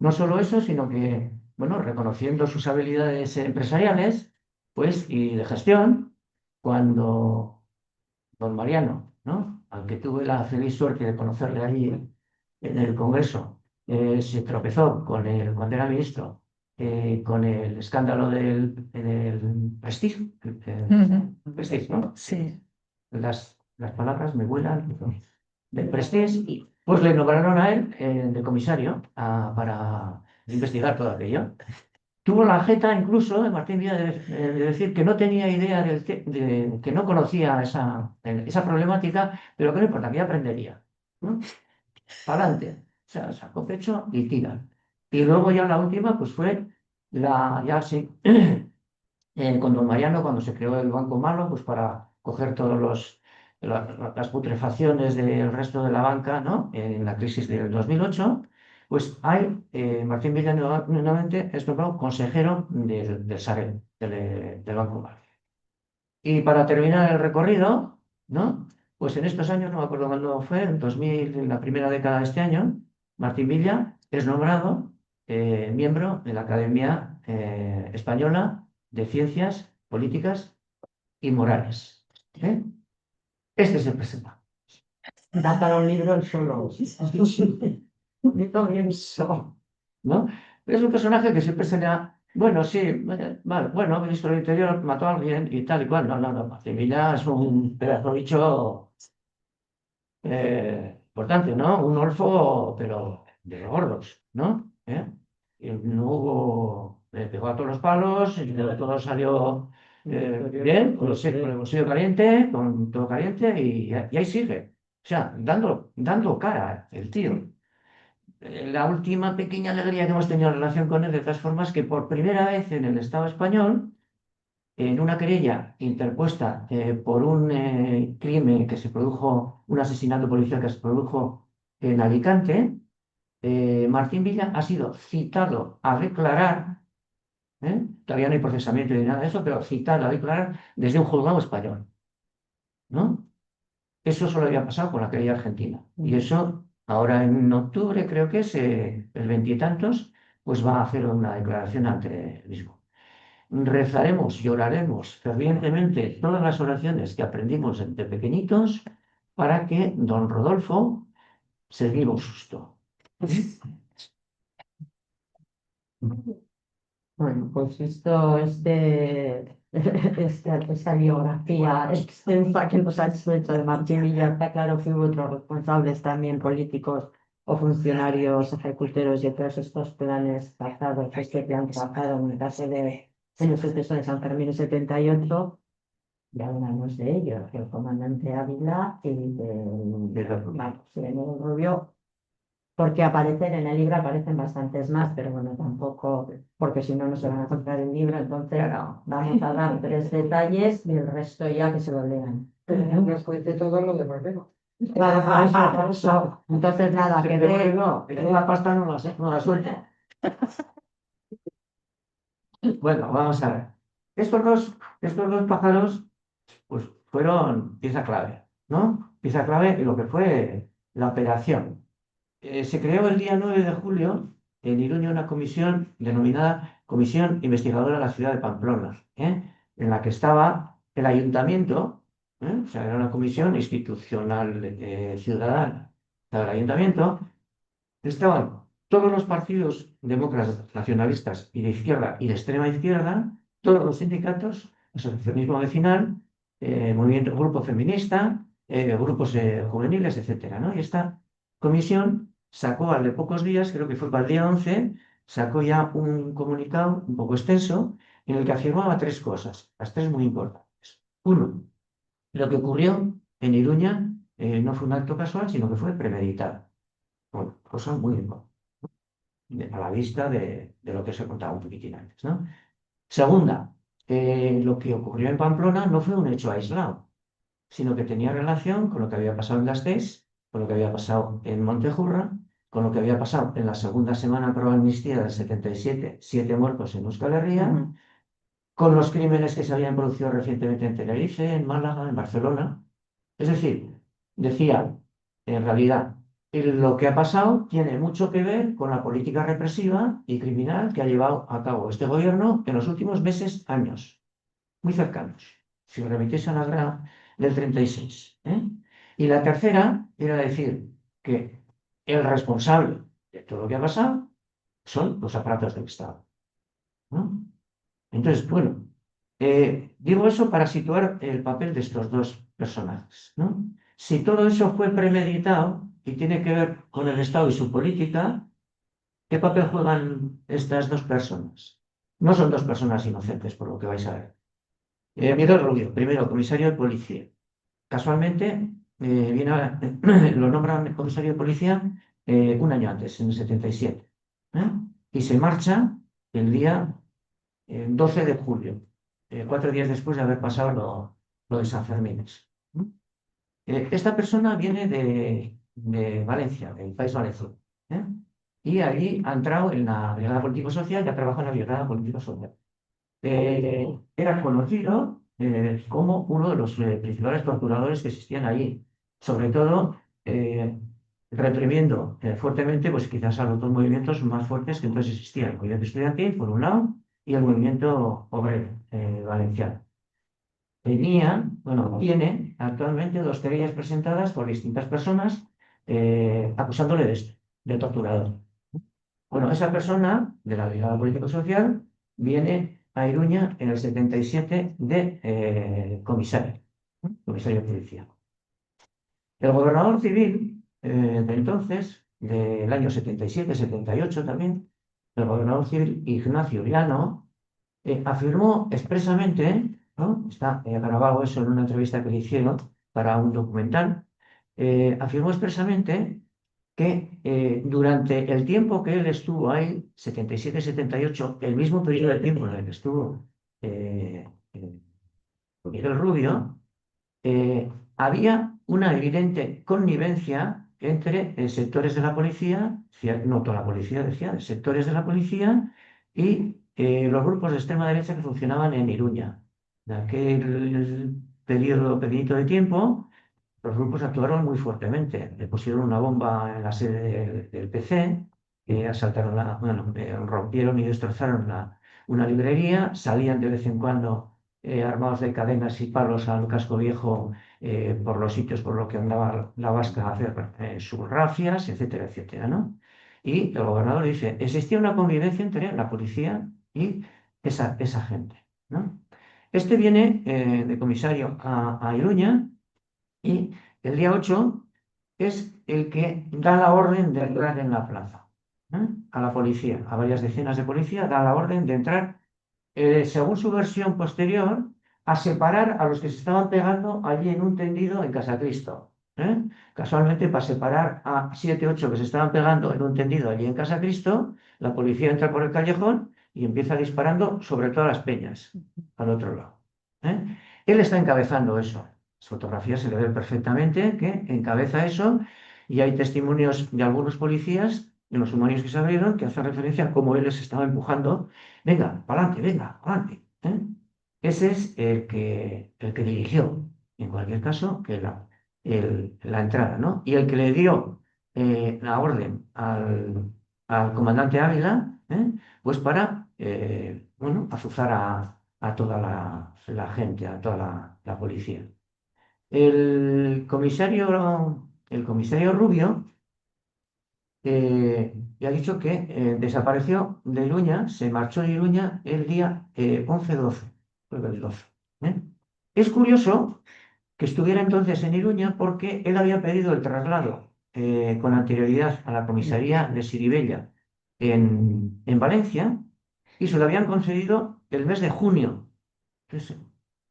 Speaker 2: No solo eso, sino que, bueno, reconociendo sus habilidades empresariales, pues, y de gestión, cuando don Mariano, ¿no? Al que tuve la feliz suerte de conocerle allí en el Congreso, se tropezó cuando era ministro, con el escándalo del Prestige, Prestige, ¿no?
Speaker 3: Sí.
Speaker 2: Las palabras me vuelan, del Prestige, y pues le nombraron a él de comisario para investigar todo aquello. Tuvo la jeta incluso de Martín Villa de decir que no tenía idea que no conocía esa problemática, pero que no importa, que ya aprendería, ¿no? Para adelante. O sea, sacó pecho y tira. Y luego ya la última, pues fue ya sí, con don Mariano, cuando se creó el Banco Malo, pues para coger las putrefacciones del resto de la banca, ¿no? En la crisis del 2008, pues Martín Villa nuevamente es nombrado consejero del SARE, del Banco Malo. Y para terminar el recorrido, ¿no? Pues en estos años, no me acuerdo cuándo fue, en 2000, en la primera década de este año, Martín Villa es nombrado miembro de la Academia Española de Ciencias Políticas y Morales. ¿Eh? Este es el presente. Da para un libro el solo. Un libro bien solo, ¿no? Es un personaje que siempre se le ha... Bueno, sí, vale, bueno, el ministro del Interior mató a alguien y tal y cual. No, no, no. Martín Villa es un pedazo de bicho importante, ¿no? Un orfo, pero de los gordos, ¿no? Y no hubo... Le pegó a todos los palos, y de todo salió bien, con el bolsillo caliente, con todo caliente, y ahí sigue. O sea, dando cara el tío. La última pequeña alegría que hemos tenido en relación con él, de todas formas, que por primera vez en el Estado español, en una querella interpuesta por un crimen que se produjo, un asesinato policial que se produjo en Alicante, Martín Villa ha sido citado a declarar, todavía no hay procesamiento ni nada de eso, pero citado a declarar desde un juzgado español, ¿no? Eso solo había pasado con la querella argentina. Y eso, ahora en octubre, creo que es el veintitantos, pues va a hacer una declaración ante el mismo. Rezaremos y oraremos fervientemente todas las oraciones que aprendimos de pequeñitos para que don Rodolfo se viva un susto.
Speaker 1: Bueno, pues esto es de esta biografía extensa que nos ha hecho de Martín Villa. Está claro que hubo otros responsables también políticos o funcionarios ejecuteros de todos estos planes pasados, este plan trazado en el caso de los sucesos de San Fermín en 78. Ya hablamos de ellos, el comandante Ávila y vamos, el Rubio, porque aparecen en el libro, aparecen bastantes más, pero bueno, tampoco, porque si no, no se van a comprar el libro, entonces vamos a dar 3 detalles y el resto ya que se lo lean.
Speaker 3: Después de todo lo devolvemos.
Speaker 1: Claro, por eso. Entonces, nada, que de...
Speaker 2: No, que la pasta no la suelta. Bueno, vamos a ver. Estos dos pájaros, pues fueron pieza clave, ¿no? Pieza clave en lo que fue la operación. Se creó el día 9 de julio en Iruña una comisión denominada Comisión Investigadora de la Ciudad de Pamplona, en la que estaba el ayuntamiento, o sea, era una comisión institucional ciudadana. Estaba el ayuntamiento, estaban todos los partidos demócratas, nacionalistas y de izquierda y de extrema izquierda, todos los sindicatos, asociacionismo vecinal, movimiento, grupo feminista, grupos juveniles, etcétera, ¿no? Y esta comisión sacó al de pocos días, creo que fue para el día 11, sacó ya un comunicado un poco extenso en el que afirmaba 3 cosas, las 3 muy importantes. Uno, lo que ocurrió en Iruña no fue un acto casual, sino que fue premeditado. Bueno, cosa muy importante a la vista de lo que os he contado un poquitín antes, ¿no? Segunda, lo que ocurrió en Pamplona no fue un hecho aislado, sino que tenía relación con lo que había pasado en Gasteiz, con lo que había pasado en Montejurra, con lo que había pasado en la segunda semana pro amnistía del 77, 7 muertos en Euskal Herria, con los crímenes que se habían producido recientemente en Tenerife, en Málaga, en Barcelona. Es decir, decía, en realidad, lo que ha pasado tiene mucho que ver con la política represiva y criminal que ha llevado a cabo este gobierno en los últimos meses, años, muy cercanos, si os remitís a la guerra del 36. Y la tercera era decir que el responsable de todo lo que ha pasado son los aparatos del Estado, ¿no? Entonces, bueno, digo eso para situar el papel de estos dos personajes, ¿no? Si todo eso fue premeditado y tiene que ver con el Estado y su política, ¿qué papel juegan estas dos personas? No son dos personas inocentes, por lo que vais a ver. Miguel Rubio, primero comisario de policía. Casualmente, lo nombran comisario de policía un año antes, en el 77. Y se marcha el día 12 de julio, 4 días después de haber pasado lo de San Fermín. Esta persona viene de Valencia, del país valenciano, ¿eh? Y allí ha entrado en la Brigada Político-Social y ha trabajado en la Brigada Político-Social. Era conocido como uno de los principales torturadores que existían allí, sobre todo reprimiendo fuertemente, pues quizás a los dos movimientos más fuertes que entonces existían, el movimiento estudiantil, por un lado, y el movimiento obrero valenciano. Tiene actualmente 2 querellas presentadas por distintas personas acusándole de esto, de torturador. Bueno, esa persona de la Brigada Político-Social viene a Iruña en el 77 de comisario de policía. El gobernador civil de entonces, del año 77-78 también, el gobernador civil Ignacio Llano, afirmó expresamente, ¿no? Está grabado eso en una entrevista que le hicieron para un documental, afirmó expresamente que durante el tiempo que él estuvo ahí, 77-78, el mismo periodo de tiempo en el que estuvo Miguel Rubio, había una evidente connivencia entre sectores de la policía, no toda la policía decía, sectores de la policía y los grupos de extrema derecha que funcionaban en Iruña. En aquel periodo pequeñito de tiempo, los grupos actuaron muy fuertemente. Le pusieron una bomba en la sede del PC, asaltaron rompieron y destrozaron una librería, salían de vez en cuando armados de cadenas y palos al casco viejo por los sitios por los que andaba la vasca a hacer sus rafias, etcétera, etcétera, ¿no? Y el gobernador dice, existía una convivencia entre la policía y esa gente, ¿no? Este viene de comisario a Iruña y el día 8 es el que da la orden de entrar en la plaza, ¿eh? A la policía, a varias decenas de policías, da la orden de entrar, según su versión posterior, a separar a los que se estaban pegando allí en un tendido en Casa Cristo. Casualmente, para separar a 7, 8 que se estaban pegando en un tendido allí en Casa Cristo, la policía entra por el callejón y empieza disparando sobre todas las peñas, al otro lado. Él está encabezando eso. Las fotografías se le ve perfectamente que encabeza eso y hay testimonios de algunos policías en los sumarios que se abrieron que hacen referencia a cómo él les estaba empujando. Venga, para adelante, venga, adelante. Ese es el que dirigió, en cualquier caso, la entrada, ¿no? Y el que le dio la orden al comandante Ávila, pues para, bueno, azuzar a toda la gente, a toda la policía. El comisario Rubio ya ha dicho que desapareció de Iruña, se marchó de Iruña el día 11-12, creo que el 12. Es curioso que estuviera entonces en Iruña porque él había pedido el traslado con anterioridad a la comisaría de Siribella en Valencia y se lo habían concedido el mes de junio. Entonces,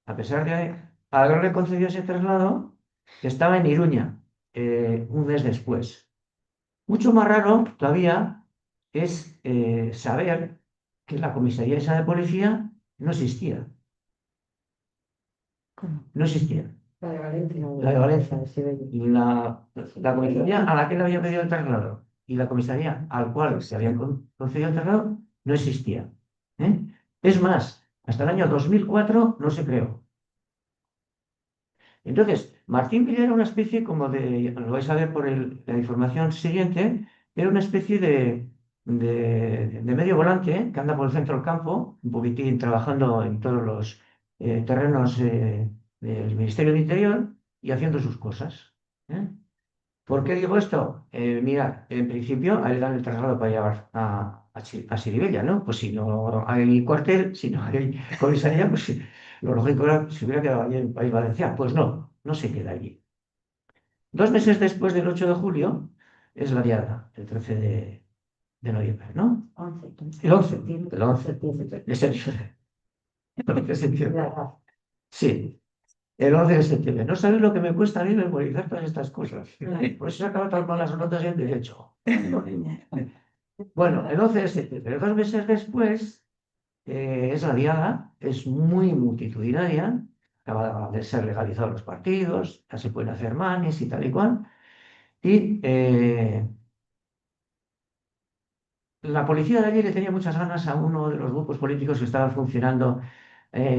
Speaker 2: a pesar de haberle concedido ese traslado, estaba en Iruña un mes después. Mucho más raro todavía es saber que la comisaría esa de policía no existía. No existía.
Speaker 3: La de Valencia.
Speaker 2: La de Valencia. La comisaría a la que le había pedido el traslado y la comisaría al cual se había concedido el traslado no existía. Es más, hasta el año 2004 no se creó. Entonces, Martín Villa era una especie como de, lo vais a ver por la información siguiente, era una especie de medio volante que anda por el centro del campo, un poquitín trabajando en todos los terrenos del Ministerio del Interior y haciendo sus cosas. ¿Por qué digo esto? Mirad, en principio a él le dan el traslado para llevar a Siribella, ¿no? Pues si no hay cuartel, si no hay comisaría, pues sí, lo lógico era que se hubiera quedado allí en el País Valenciano. Pues no, no se queda allí. 2 meses después del 8 de julio es la diada, el 13 de noviembre, ¿no? El 11 de septiembre. El 11 de septiembre. Sí. El 11 de septiembre. No sabéis lo que me cuesta a mí memorizar todas estas cosas. Por eso se acaba tan mal las notas en derecho. Bueno, el 11 de septiembre, 2 meses después, es la diada, es muy multitudinaria, acaban de ser legalizados los partidos, ya se pueden hacer manis y tal y cual. Y la policía de allí le tenía muchas ganas a uno de los grupos políticos que estaba funcionando,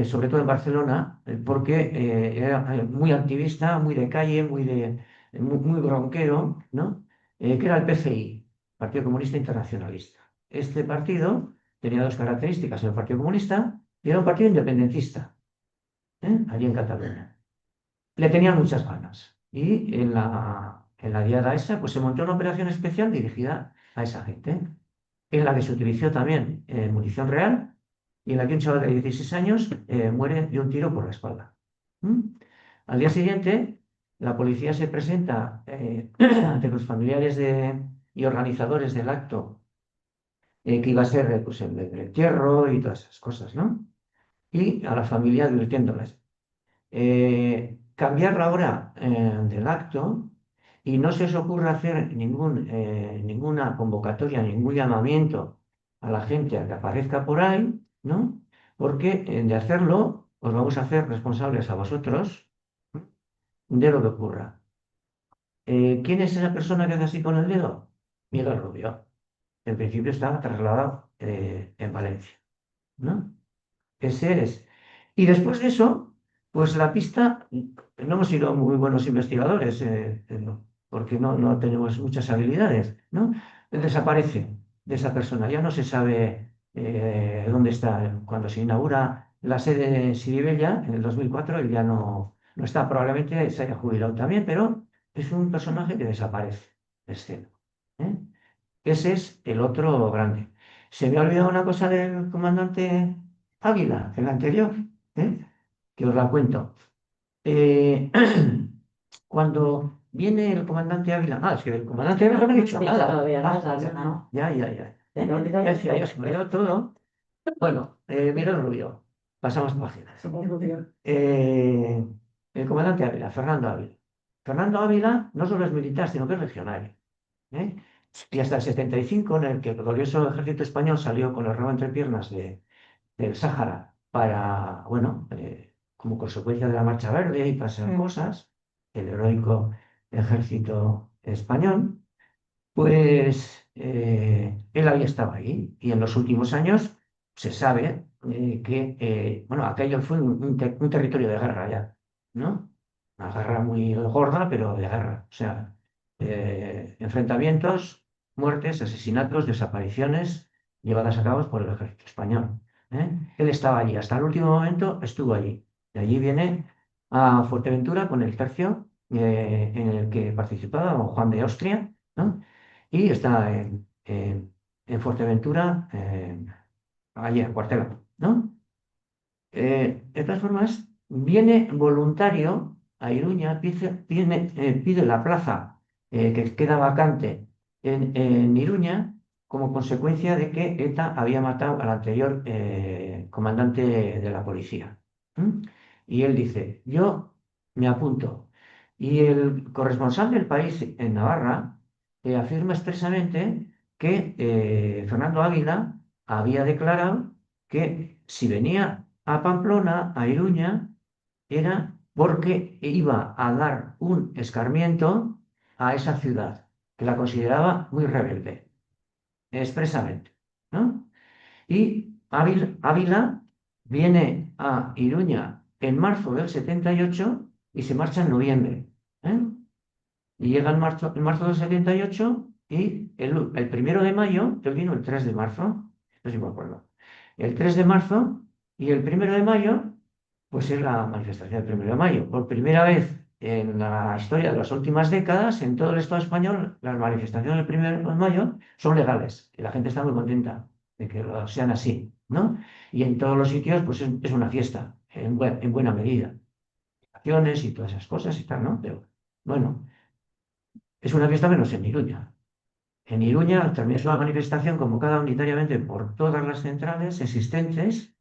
Speaker 2: sobre todo en Barcelona, porque era muy activista, muy de calle, muy bronquero, ¿no? Que era el PCI, Partido Comunista Internacionalista. Este partido tenía dos características: el Partido Comunista y era un partido independentista, allí en Cataluña. Le tenían muchas ganas. Y en la diada esa, pues se montó una operación especial dirigida a esa gente, en la que se utilizó también munición real y en la que un chaval de 16 años muere de un tiro por la espalda. Al día siguiente, la policía se presenta ante los familiares y organizadores del acto que iba a ser pues, el entierro y todas esas cosas, ¿no? Y a la familia advirtiéndoles. Cambiar la hora del acto y no se os ocurra hacer ninguna convocatoria, ningún llamamiento a la gente a que aparezca por ahí, ¿no? Porque de hacerlo os vamos a hacer responsables a vosotros de lo que ocurra. ¿Quién es esa persona que hace así con el dedo? Miguel Rubio. En principio está trasladado en Valencia, ¿no? Ese es. Y después de eso, pues la pista, no hemos sido muy buenos investigadores, porque no tenemos muchas habilidades, ¿no? Desaparece de esa persona, ya no se sabe dónde está. Cuando se inaugura la sede de Siribella en el 2004, él ya no está, probablemente se haya jubilado también, pero es un personaje que desaparece de escena. Ese es el otro grande. Se me ha olvidado una cosa del comandante Ávila, el anterior, ¿eh? Que os la cuento. Eh, Cuando viene el comandante Ávila, es que del comandante Ávila no he dicho nada.
Speaker 1: Todavía no,
Speaker 2: Ya.
Speaker 1: no olvidáis.
Speaker 2: Ya decía yo, se me olvidó todo. Bueno, Miguel Rubio, pasamos páginas. Eh, el comandante Ávila, Fernando Ávila. Fernando Ávila no solo es militar, sino que es regional. ¿Eh? Y hasta el 75, en el que el glorioso ejército español salió con el rabo entre piernas del Sáhara para, bueno, como consecuencia de la Marcha Verde y pasar cosas, el heroico ejército español, pues él había estado ahí y en los últimos años se sabe que, bueno, aquello fue un territorio de guerra ya, ¿no? Una guerra muy gorda, pero de guerra. O sea, enfrentamientos, muertes, asesinatos, desapariciones llevadas a cabo por el ejército español. ¿Eh? Él estaba allí, hasta el último momento estuvo allí. De allí viene a Fuerteventura con el tercio en el que participaba don Juan de Austria, ¿no? Y está en Fuerteventura, allí en Cuartelado, ¿no? De todas formas, viene voluntario a Iruña, pide la plaza que queda vacante en Iruña como consecuencia de que ETA había matado al anterior comandante de la policía. ¿Mm? Y él dice, yo me apunto. Y el corresponsal del país en Navarra afirma expresamente que Fernando Águila había declarado que si venía a Pamplona, a Iruña, era porque iba a dar un escarmiento a esa ciudad, que la consideraba muy rebelde, expresamente, ¿no? Y Ávila viene a Iruña en marzo del 78 y se marcha en noviembre, ¿eh? Y llega en marzo del 78 y el 1 de mayo, él vino el 3 de marzo, no sé si me acuerdo, el 3 de marzo y el 1 de mayo, pues es la manifestación del 1 de mayo. Por primera vez en la historia de las últimas décadas, en todo el Estado español, las manifestaciones del 1 de mayo son legales y la gente está muy contenta de que sean así, ¿no? Y en todos los sitios, pues es una fiesta, en buena medida. Acciones y todas esas cosas y tal, ¿no? Pero bueno. Es una fiesta menos en Iruña. En Iruña también es una manifestación convocada unitariamente por todas las centrales existentes,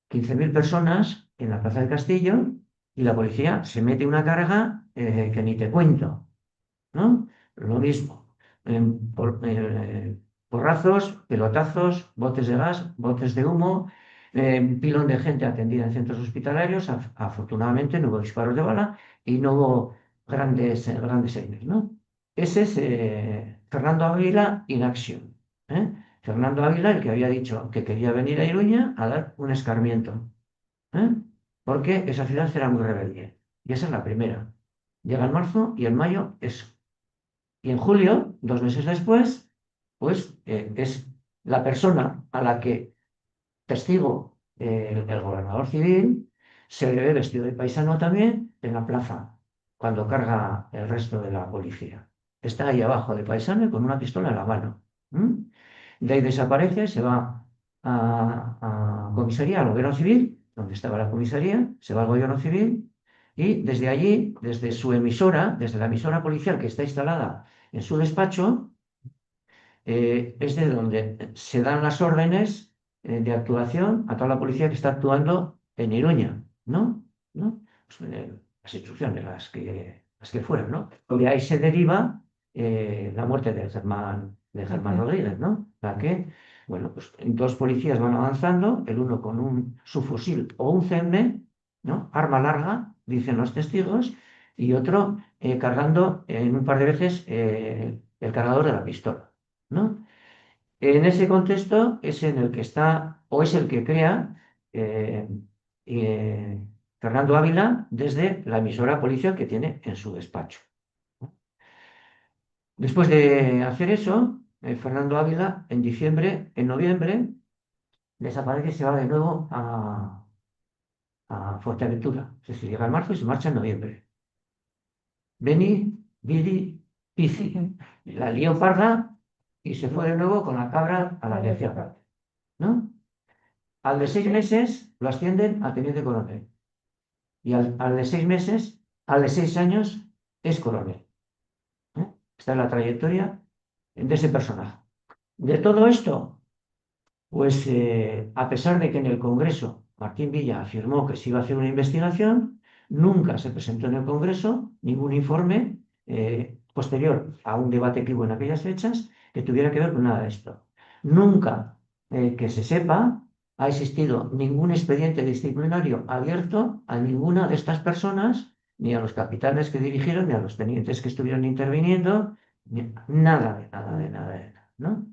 Speaker 2: 15.000 personas en la Plaza del Castillo, y la policía se mete una carga que ni te cuento, ¿no? Lo mismo. Porrazos, pelotazos, botes de gas, botes de humo, pilón de gente atendida en centros hospitalarios. Afortunadamente no hubo disparos de bala y no hubo grandes heridos, ¿no? Ese es Fernando Ávila in action. ¿Eh? Fernando Ávila, el que había dicho que quería venir a Iruña a dar un escarmiento. ¿Eh? Porque esa ciudad era muy rebelde. Y esa es la primera. Llega el marzo y el mayo es. Y en julio, 2 meses después, pues es la persona a la que testigo el gobernador civil se le ve vestido de paisano también en la plaza, cuando carga el resto de la policía. Está ahí abajo de paisano y con una pistola en la mano. ¿Mm? De ahí desaparece, se va a comisaría, al gobierno civil, donde estaba la comisaría, se va al gobierno civil y desde allí, desde su emisora, desde la emisora policial que está instalada en su despacho, es de donde se dan las órdenes de actuación a toda la policía que está actuando en Iruña, ¿no? ¿No? Pues, las instrucciones, las que fueran, ¿no? De ahí se deriva la muerte de Germán Rodríguez, ¿no? La que, bueno, pues dos policías van avanzando, el uno con un subfusil o un CM, ¿no? Arma larga, dicen los testigos, y otro cargando en un par de veces el cargador de la pistola, ¿no? En ese contexto es en el que está, o es el que crea eh, eh, Fernando Ávila desde la emisora policial que tiene en su despacho. Después de hacer eso, Fernando Ávila en noviembre, desaparece y se va de nuevo a Fuerteventura. Es decir, llega en marzo y se marcha en noviembre. Beni, Vidi, Pici. La lío parda y se fue de nuevo con la cabra a la dirección, ¿no? Al de 6 meses lo ascienden a teniente coronel. Y al de 6 meses, al de 6 años, es coronel. ¿Eh? Esta es la trayectoria de ese personaje. De todo esto, pues a pesar de que en el Congreso Martín Villa afirmó que se iba a hacer una investigación, nunca se presentó en el Congreso ningún informe posterior a un debate que hubo en aquellas fechas que tuviera que ver con nada de esto. Nunca, que se sepa, ha existido ningún expediente disciplinario abierto a ninguna de estas personas, ni a los capitanes que dirigieron, ni a los tenientes que estuvieron interviniendo, nada de nada de nada de nada, ¿no?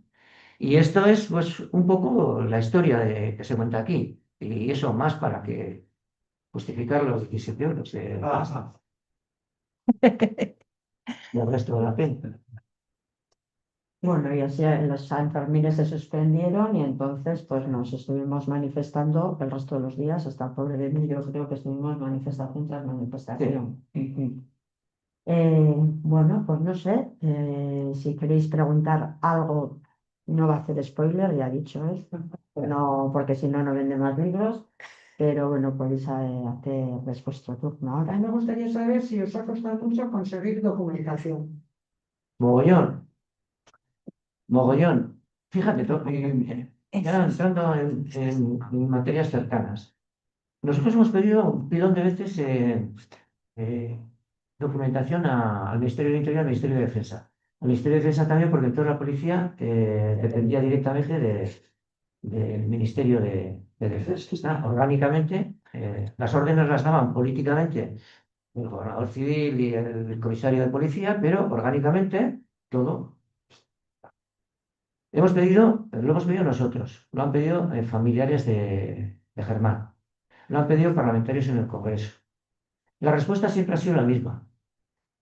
Speaker 2: Y esto es pues un poco la historia que se cuenta aquí. Y eso más para que justificar los 17 euros del resto de la pena.
Speaker 1: Bueno, y así los Sanfermines se suspendieron y entonces pues nos estuvimos manifestando el resto de los días, hasta el pobre de mí, yo creo que estuvimos manifestación tras manifestación. Bueno, pues no sé, si queréis preguntar algo, no va a hacer spoiler, ya he dicho esto, no, porque si no, no vende más libros, pero bueno, podéis hacer vuestro turno
Speaker 3: A
Speaker 1: ahora.
Speaker 3: mí me gustaría saber si os ha costado mucho conseguir documentación.
Speaker 2: Mogollón, mogollón. Fíjate, ya entrando en materias cercanas. Nosotros hemos pedido un pilón de veces eh, documentación al Ministerio del Interior y al Ministerio de Defensa. Al Ministerio de Defensa también, porque entonces la policía dependía directamente del Ministerio de Defensa. Orgánicamente, las órdenes las daban políticamente el gobernador civil y el comisario de policía, pero orgánicamente todo. Lo hemos pedido nosotros, lo han pedido familiares de Germán, lo han pedido parlamentarios en el Congreso. La respuesta siempre ha sido la misma.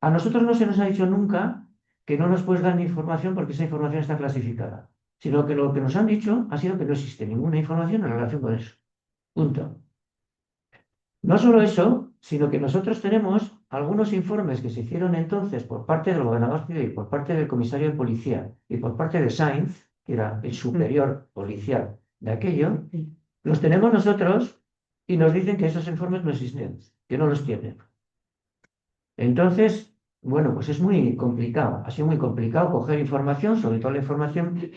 Speaker 2: A nosotros no se nos ha dicho nunca que no nos puedes dar ni información porque esa información está clasificada, sino que lo que nos han dicho ha sido que no existe ninguna información en relación con eso. Punto. No solo eso, sino que nosotros tenemos algunos informes que se hicieron entonces por parte del gobernador civil, por parte del comisario de policía y por parte de Sainz, que era el superior policial de aquello, los tenemos nosotros y nos dicen que esos informes no existen, que no los tienen. Entonces, bueno, pues es muy complicado, ha sido muy complicado coger información, sobre todo la información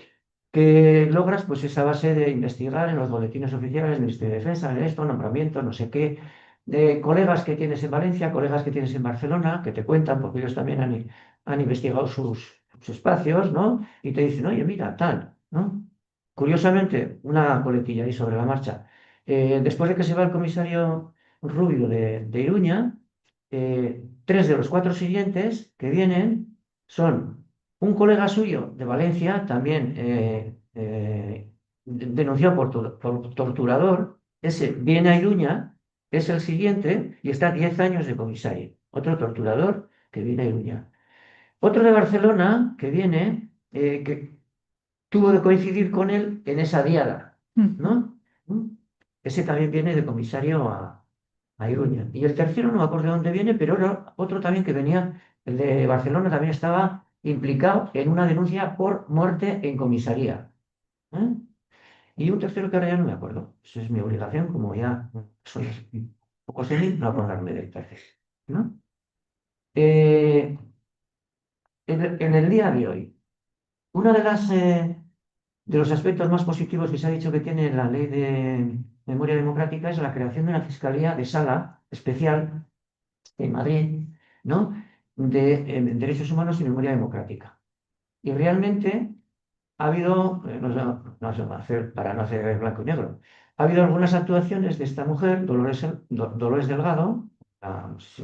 Speaker 2: que logras, pues esa base de investigar en los boletines oficiales del Ministerio de Defensa, en esto, nombramiento, no sé qué, de colegas que tienes en Valencia, colegas que tienes en Barcelona, que te cuentan, porque ellos también han investigado sus espacios, ¿no? Y te dicen, oye, mira, tal, ¿no? Curiosamente, una coletilla ahí sobre la marcha. Después de que se va el comisario Rubio de Iruña, 3 de los 4 siguientes que vienen son un colega suyo de Valencia, también denunciado por torturador, ese viene a Iruña, es el siguiente y está 10 años de comisario. Otro torturador que viene a Iruña. Otro de Barcelona que viene, que tuvo que coincidir con él en esa diada, ¿no? Ese también viene de comisario a Iruña. Y el tercero no me acuerdo de dónde viene, pero era otro también que venía, el de Barcelona también estaba implicado en una denuncia por muerte en comisaría. ¿Eh? Y un tercero que ahora ya no me acuerdo. Eso es mi obligación, como ya soy un poco senil, no acordarme del tercero, ¿no? Eh, en el día de hoy, uno de los aspectos más positivos que se ha dicho que tiene la ley de memoria democrática es la creación de una fiscalía de sala especial en Madrid, ¿no? De derechos humanos y memoria democrática. Y realmente ha habido, no sé, para no hacer blanco y negro, ha habido algunas actuaciones de esta mujer, Dolores Delgado, no sé si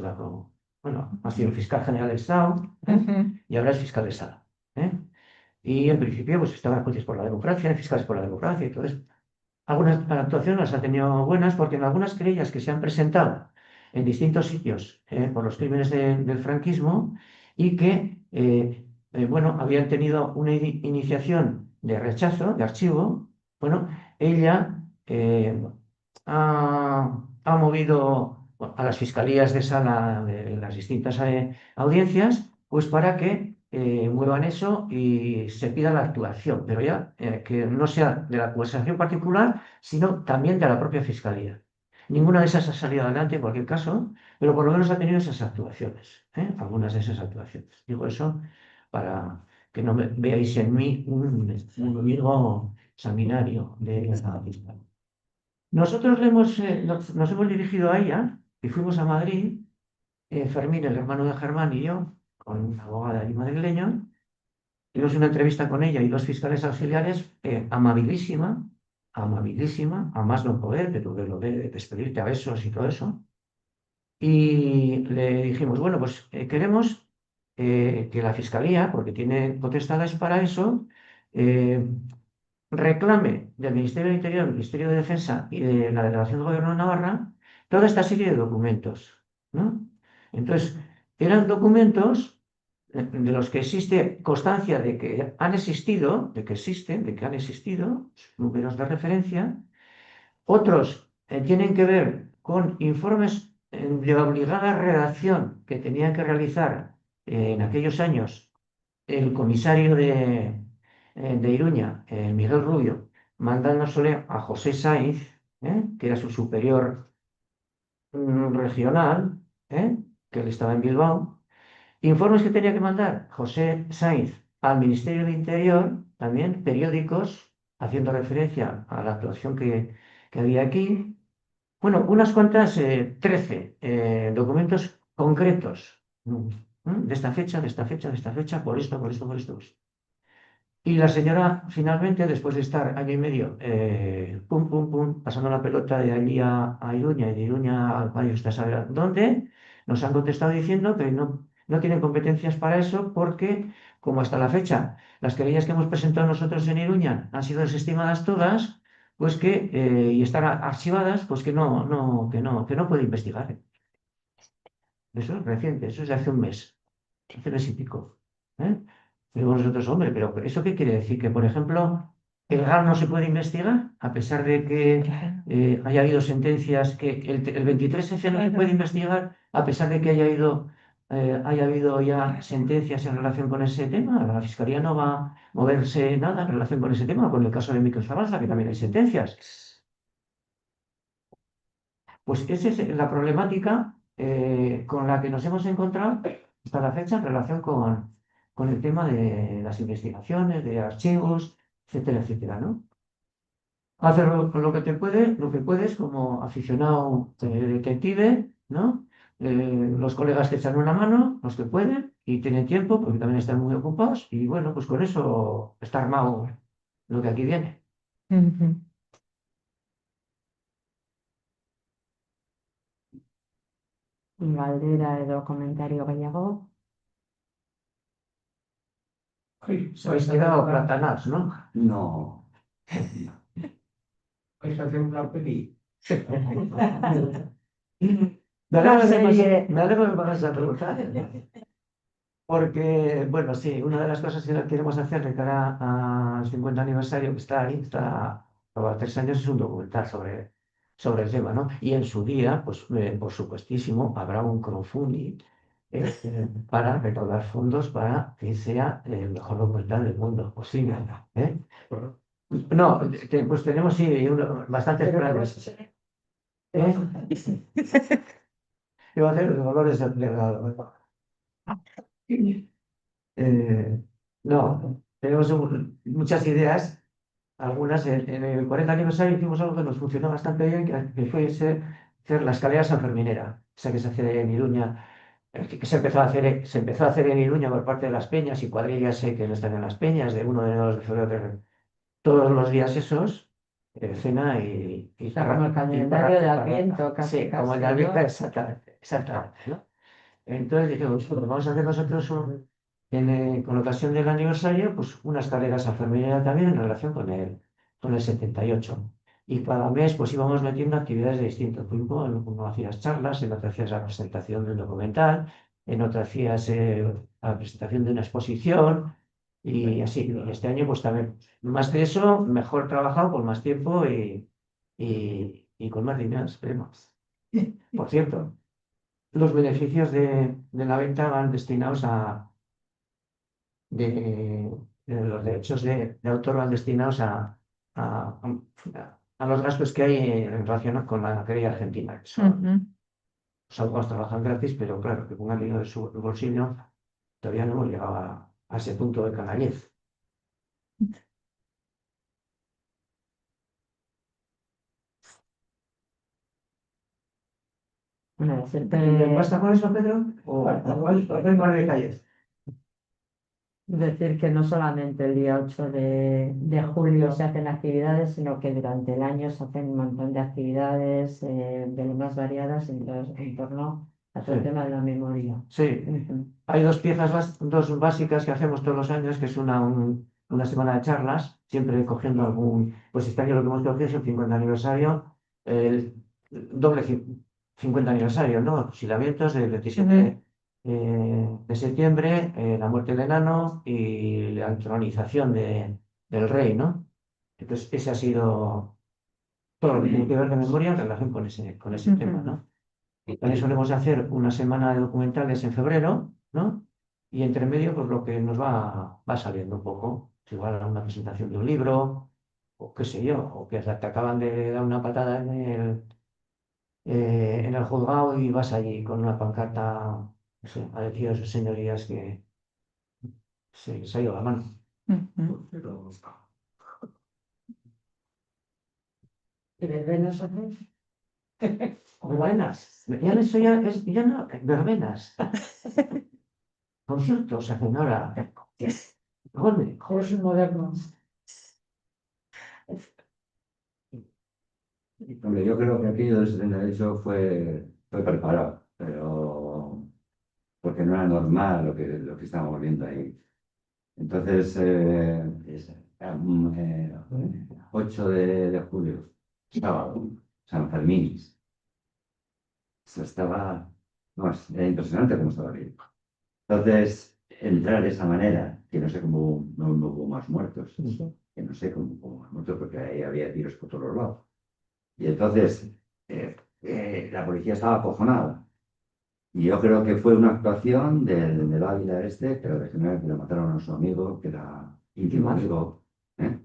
Speaker 2: bueno, ha sido fiscal general del Estado, y ahora es fiscal de sala. Y en principio pues estaban jueces por la democracia, fiscales por la democracia y todo eso. Algunas actuaciones las ha tenido buenas porque en algunas querellas que se han presentado en distintos sitios por los crímenes del franquismo y que, bueno, habían tenido una iniciación de rechazo, de archivo, bueno, ella ha movido a las fiscalías de sala de las distintas audiencias, pues para que muevan eso y se pida la actuación, pero ya que no sea de la acusación particular, sino también de la propia Fiscalía. Ninguna de esas ha salido adelante en cualquier caso, pero por lo menos ha tenido esas actuaciones, algunas de esas actuaciones. Digo eso para que no veáis en mí un amigo sanguinario de la Fiscalía. Nosotros nos hemos dirigido a ella y fuimos a Madrid, Fermín, el hermano de Germán y yo, con una abogada allí madrileña. Tuvimos una entrevista con ella y dos fiscales auxiliares, amabilísima, amabilísima, a más no poder, que tuve lo de despedirte a besos y todo eso. Y le dijimos, bueno, pues queremos que la fiscalía, porque tiene potestades para eso, eh, reclame del Ministerio del Interior, del Ministerio de Defensa y de la Delegación del Gobierno de Navarra toda esta serie de documentos, ¿no? Entonces, eran documentos de los que existe constancia de que han existido, de que existen, de que han existido, números de referencia. Otros tienen que ver con informes de obligada redacción que tenían que realizar en aquellos años el comisario de Iruña, Miguel Rubio, mandándosele a José Sainz, que era su superior regional, que él estaba en Bilbao. Informes que tenía que mandar José Sainz al Ministerio de Interior, también periódicos, haciendo referencia a la actuación que había aquí. Bueno, unas cuantas, 13 documentos concretos, de esta fecha, de esta fecha, de esta fecha, por esto, por esto, por esto. Y la señora, finalmente, después de estar año y medio, pum, pum, pum, pasando la pelota de allí a Iruña y de Iruña al país, usted sabe dónde, nos han contestado diciendo que no tienen competencias para eso porque, como hasta la fecha, las querellas que hemos presentado nosotros en Iruña han sido desestimadas todas, pues y están archivadas, pues que no puede investigar. Eso es reciente, eso es de hace un mes y pico. ¿Eh? Digo nosotros, hombre, pero ¿eso qué quiere decir? Que, por ejemplo, el GAL no se puede investigar, a pesar de que haya habido sentencias, que el 23F no se puede investigar, a pesar de que haya habido ya sentencias en relación con ese tema. La Fiscalía no va a moverse nada en relación con ese tema, con el caso de Miquel Zabalza, que también hay sentencias. Pues esa es la problemática con la que nos hemos encontrado hasta la fecha en relación con el tema de las investigaciones, de archivos, etcétera, etcétera, ¿no? Hacer lo que puedes como aficionado detective, ¿no? Los colegas que echan una mano, los que pueden y tienen tiempo, porque también están muy ocupados, y bueno, pues con eso está armado lo que aquí viene.
Speaker 1: Ujú. Galdera edo komentario gehiago.
Speaker 2: Os habéis quedado platanados, ¿no?
Speaker 4: No. Vais a hacer una peli.
Speaker 2: Me alegro de que me hagas esa pregunta. Porque, bueno, sí, una de las cosas que queremos hacer de cara al 50 aniversario que está ahí, está cada 3 años, es un documental sobre el tema, ¿no? Y en su día, pues, por supuestísimo, habrá un crowdfunding para recaudar fondos para que sea el mejor documental del mundo posible, ¿eh? No, pues tenemos, sí, bastantes planes. ¿Eh? ¿Qué va a hacer? Dolores Delgado. No, tenemos muchas ideas, algunas en el 40 aniversario hicimos algo que nos funcionó bastante bien, que fue hacer la escalera sanferminera, esa que se hace en Iruña, que se empezó a hacer en Iruña por parte de las peñas y cuadrillas que no están en las peñas, de 1 de 2 de febrero, todos los días esos, cena y
Speaker 1: Como el calendario de Adviento,
Speaker 2: sí,
Speaker 1: casi,
Speaker 2: como el de
Speaker 1: casi,
Speaker 2: Adviento,
Speaker 1: ¿no?
Speaker 2: exactamente, ¿no? Entonces dijimos, pues vamos a hacer nosotros con ocasión del aniversario, pues una escalera sanferminera también en relación con el 78. Y cada mes pues íbamos metiendo actividades de distinto tipo. En uno hacías charlas, en otro hacías la presentación de un documental, en otro hacías la presentación de una exposición y así. Y este año pues también, más de eso, mejor trabajado, con más tiempo y con más dinero, esperemos. Por cierto, los beneficios de la venta van destinados de los derechos de autor van destinados a, a los gastos que hay en relación con la feria argentina. Que son,
Speaker 1: Ujú.
Speaker 2: los abogados trabajan gratis, pero claro, que pongan dinero de su bolsillo, todavía no hemos llegado a ese punto de canallez.
Speaker 1: Bueno, decirte,
Speaker 2: ¿Basta con eso, Pedro? ¿O tengo más detalles?
Speaker 1: decir que no solamente el día 8 de julio se hacen actividades, sino que durante el año se hacen un montón de actividades de lo más variadas en torno a todo el
Speaker 2: Sí.
Speaker 1: tema de la memoria.
Speaker 2: Sí,
Speaker 1: Ujú.
Speaker 2: hay dos piezas, dos básicas que hacemos todos los años, que es una semana de charlas, siempre cogiendo algún, pues este año lo que hemos cogido es el 50 aniversario, el doble 50 aniversario, ¿no? Fusilamientos del 27 de septiembre, la muerte del enano y la entronización del rey, ¿no? Entonces, ese ha sido todo lo que tiene que ver de memoria en relación con ese tema, ¿no? También solemos hacer una semana de documentales en febrero, ¿no? Y entre medio, pues lo que nos va saliendo un poco. Si igual una presentación de un libro, o qué sé yo, o que te acaban de dar una patada en el juzgado y vas allí con una pancarta, no sé, a decir a sus señorías que se ha ido la mano.
Speaker 1: Ujú.
Speaker 3: Pero
Speaker 1: ¿Y verbenas hacéis?
Speaker 2: Buenas. Ya no, verbenas. Conciertos hacen ahora. Golpe.
Speaker 3: juegos modernos.
Speaker 5: Hombre, yo creo que aquello del 78 fue preparado, pero porque no era normal lo que estábamos viendo ahí. Entonces, 8 de julio, sábado, San Fermín. Eso estaba, no, era impresionante cómo estaba bien. Entonces, entrar de esa manera, que no sé cómo no hubo más muertos, que no sé cómo hubo más muertos, porque ahí había tiros por todos lados. Y entonces la policía estaba acojonada. Y yo creo que fue una actuación del Ávila este, que lo de General, que le mataron a su amigo, que era íntimo amigo, ¿eh?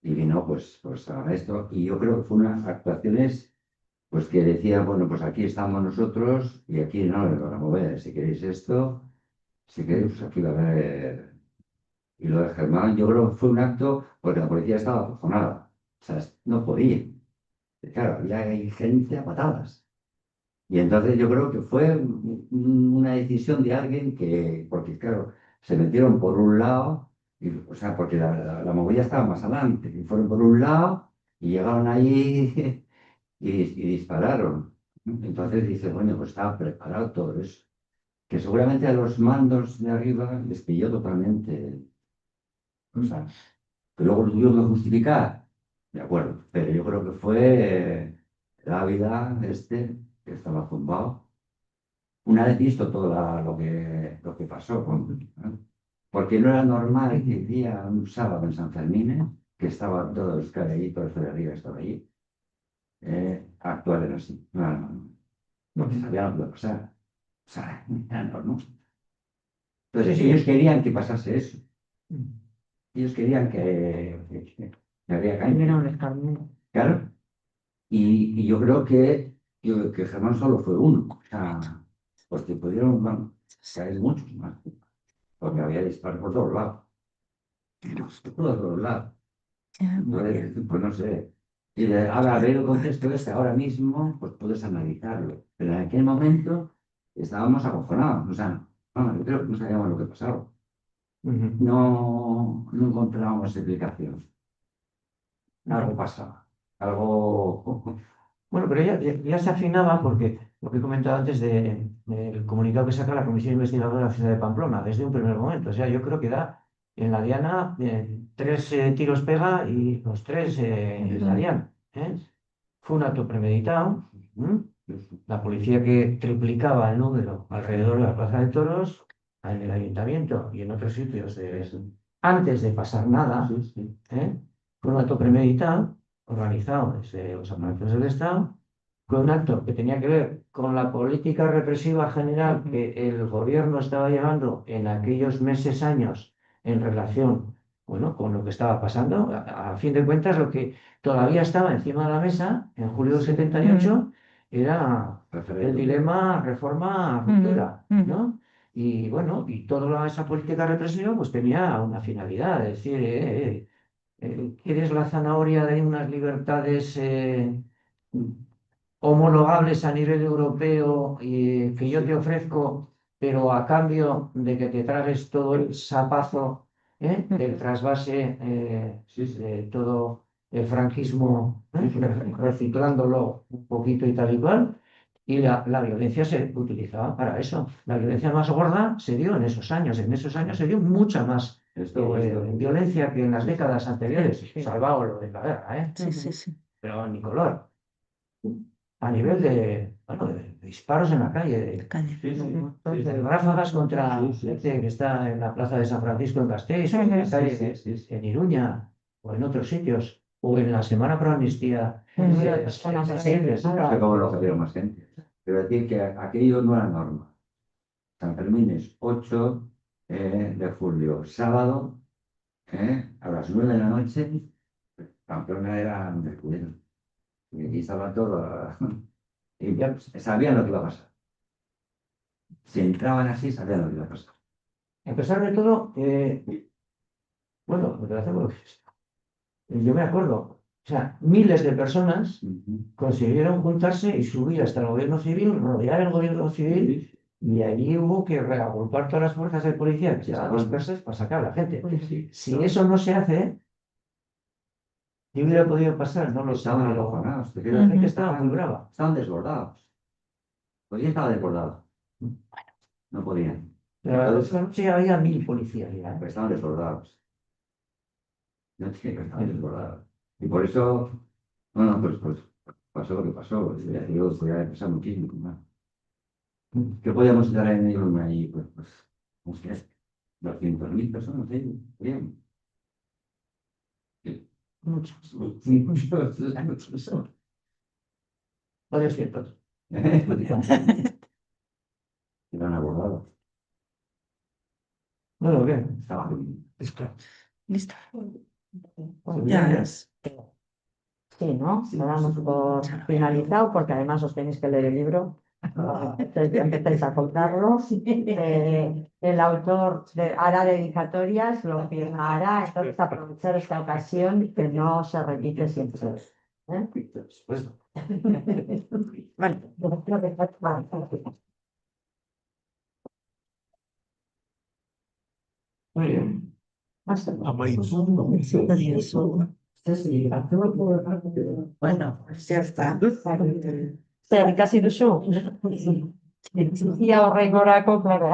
Speaker 5: Y vino pues a esto. Y yo creo que fue unas actuaciones pues que decían, bueno, pues aquí estamos nosotros y aquí no le van a mover. Si queréis esto, si queréis, pues aquí va a haber... Y lo de Germán, yo creo que fue un acto porque la policía estaba acojonada. O sea, no podía. Claro, había gente a patadas. Y entonces yo creo que fue una decisión de alguien que, porque claro, se metieron por un lado, o sea, porque la movida estaba más adelante, y fueron por un lado y llegaron ahí y dispararon. Entonces dice, bueno, pues estaba preparado todo eso. Que seguramente a los mandos de arriba les pilló totalmente, o sea, que luego lo tuvieron que justificar, de acuerdo, pero yo creo que fue la vida que estaba zumbado. Una vez visto todo lo que pasó, ¿no? Porque no era normal que el día, un sábado en San Fermín, que estaban todos los allí, todo el Federía estaba allí, actuar así. No era normal. Porque sabían lo que iba a pasar. O sea, era normal. Entonces,
Speaker 2: Sí, sí.
Speaker 5: ellos querían que pasase eso. Ellos querían que había
Speaker 1: Ahí viene
Speaker 5: caña.
Speaker 1: un escarnio.
Speaker 5: Claro. Y yo creo que Germán solo fue uno. O sea, porque pudieron, bueno, caer muchos más. Porque había disparos por todos lados. Por todos lados. Pues no sé. Y ahora, ver el contexto este ahora mismo, pues puedes analizarlo. Pero en aquel momento estábamos acojonados. O sea, no, yo creo que no sabíamos lo que pasaba. No encontrábamos explicación. Algo pasaba. Algo...
Speaker 2: Bueno, pero ya se afinaba porque lo que he comentado antes del comunicado que saca la Comisión Investigadora de la Ciudad de Pamplona, desde un primer momento. O sea, yo creo que da en la diana 3 tiros pega y los 3 la diana. Fue un acto premeditado. La policía que triplicaba el número alrededor de la Plaza de Toros, en el ayuntamiento y en otros sitios antes de pasar nada, fue un acto premeditado organizado desde los aparatos del Estado, fue un acto que tenía que ver con la política represiva general que el gobierno estaba llevando en aquellos meses, años en relación, bueno, con lo que estaba pasando. A fin de cuentas, lo que todavía estaba encima de la mesa en julio del 78 era el
Speaker 5: Referéndum.
Speaker 2: dilema reforma-ruptura, ¿no? Y bueno, y toda esa política represiva pues tenía una finalidad, es decir, ¿quieres la zanahoria de unas libertades homologables a nivel europeo que yo te ofrezco, pero a cambio de que te tragues todo el sapazo del trasvase
Speaker 5: Sí, sí.
Speaker 2: de todo el franquismo, reciclándolo un poquito y tal y cual? Y la violencia se utilizaba para eso. La violencia más gorda se dio en esos años. En esos años se dio mucha más
Speaker 5: Esto,
Speaker 2: violencia que en las décadas anteriores,
Speaker 1: Sí.
Speaker 2: salvado lo de la guerra,
Speaker 6: Sí, sí, sí.
Speaker 2: pero ni color. A nivel bueno, de disparos en la calle,
Speaker 6: Calle.
Speaker 5: sí, sí.
Speaker 2: de ráfagas contra
Speaker 5: Sí, sí.
Speaker 2: gente que está en la plaza de San Francisco en Gasteiz,
Speaker 1: Ujú.
Speaker 2: en la calle
Speaker 5: Sí, sí, sí.
Speaker 2: en Iruña, o en otros sitios, o en la Semana Pro Amnistía.
Speaker 1: Ujú.
Speaker 2: Personas asesinas.
Speaker 5: No sé cómo lo hacía más gente. Pero decir que aquello no era norma. San Fermín es 8 de julio, sábado, a las 9 de la noche. Pamplona era un descuido. Y aquí estaba todo. Y ya sabían lo que iba a pasar. Si entraban así, sabían lo que iba a pasar.
Speaker 2: A pesar de todo, bueno, lo que hacemos, yo me acuerdo, o sea, miles de personas consiguieron juntarse y subir hasta el gobierno civil, rodear el gobierno civil, y allí hubo que reagrupar todas las fuerzas de policía que estaban dispersas para sacar a la gente. Si eso no se hace, ¿qué hubiera podido pasar? No lo sé.
Speaker 5: Estaban
Speaker 2: pero
Speaker 5: acojonados.
Speaker 2: la gente estaba muy brava.
Speaker 5: Estaban desbordados. Podían estar desbordados. No podían.
Speaker 2: Pero esa noche había 1000 policías ya.
Speaker 5: Pero estaban desbordados. No tiene que estar desbordados. Y por eso, bueno, pues pasó lo que pasó. Ya digo, podía haber pasado muchísimo más. ¿Qué podíamos estar en ellos ahí? Pues, no sé, 200.000 personas ahí. Bien.
Speaker 2: Muchos.
Speaker 5: Muchos.
Speaker 2: Varios cientos.
Speaker 5: Eran abordados.
Speaker 2: Bueno, bien.
Speaker 5: Estaban.
Speaker 6: Listo.
Speaker 2: Pues
Speaker 6: Ya
Speaker 2: bien.
Speaker 6: es.
Speaker 1: Sí, ¿no? Lo damos por finalizado porque además os tenéis que leer el libro. Entonces ya empezáis a contarlo. El autor hará dedicatorias, lo firmará, entonces aprovechar esta ocasión que no se repite siempre. ¿Eh?
Speaker 2: Pues,
Speaker 1: Bueno,
Speaker 2: muy bien.
Speaker 6: Bueno, pues ya está.
Speaker 1: Zer, ikasi duzu? Ia horrengorako, claro,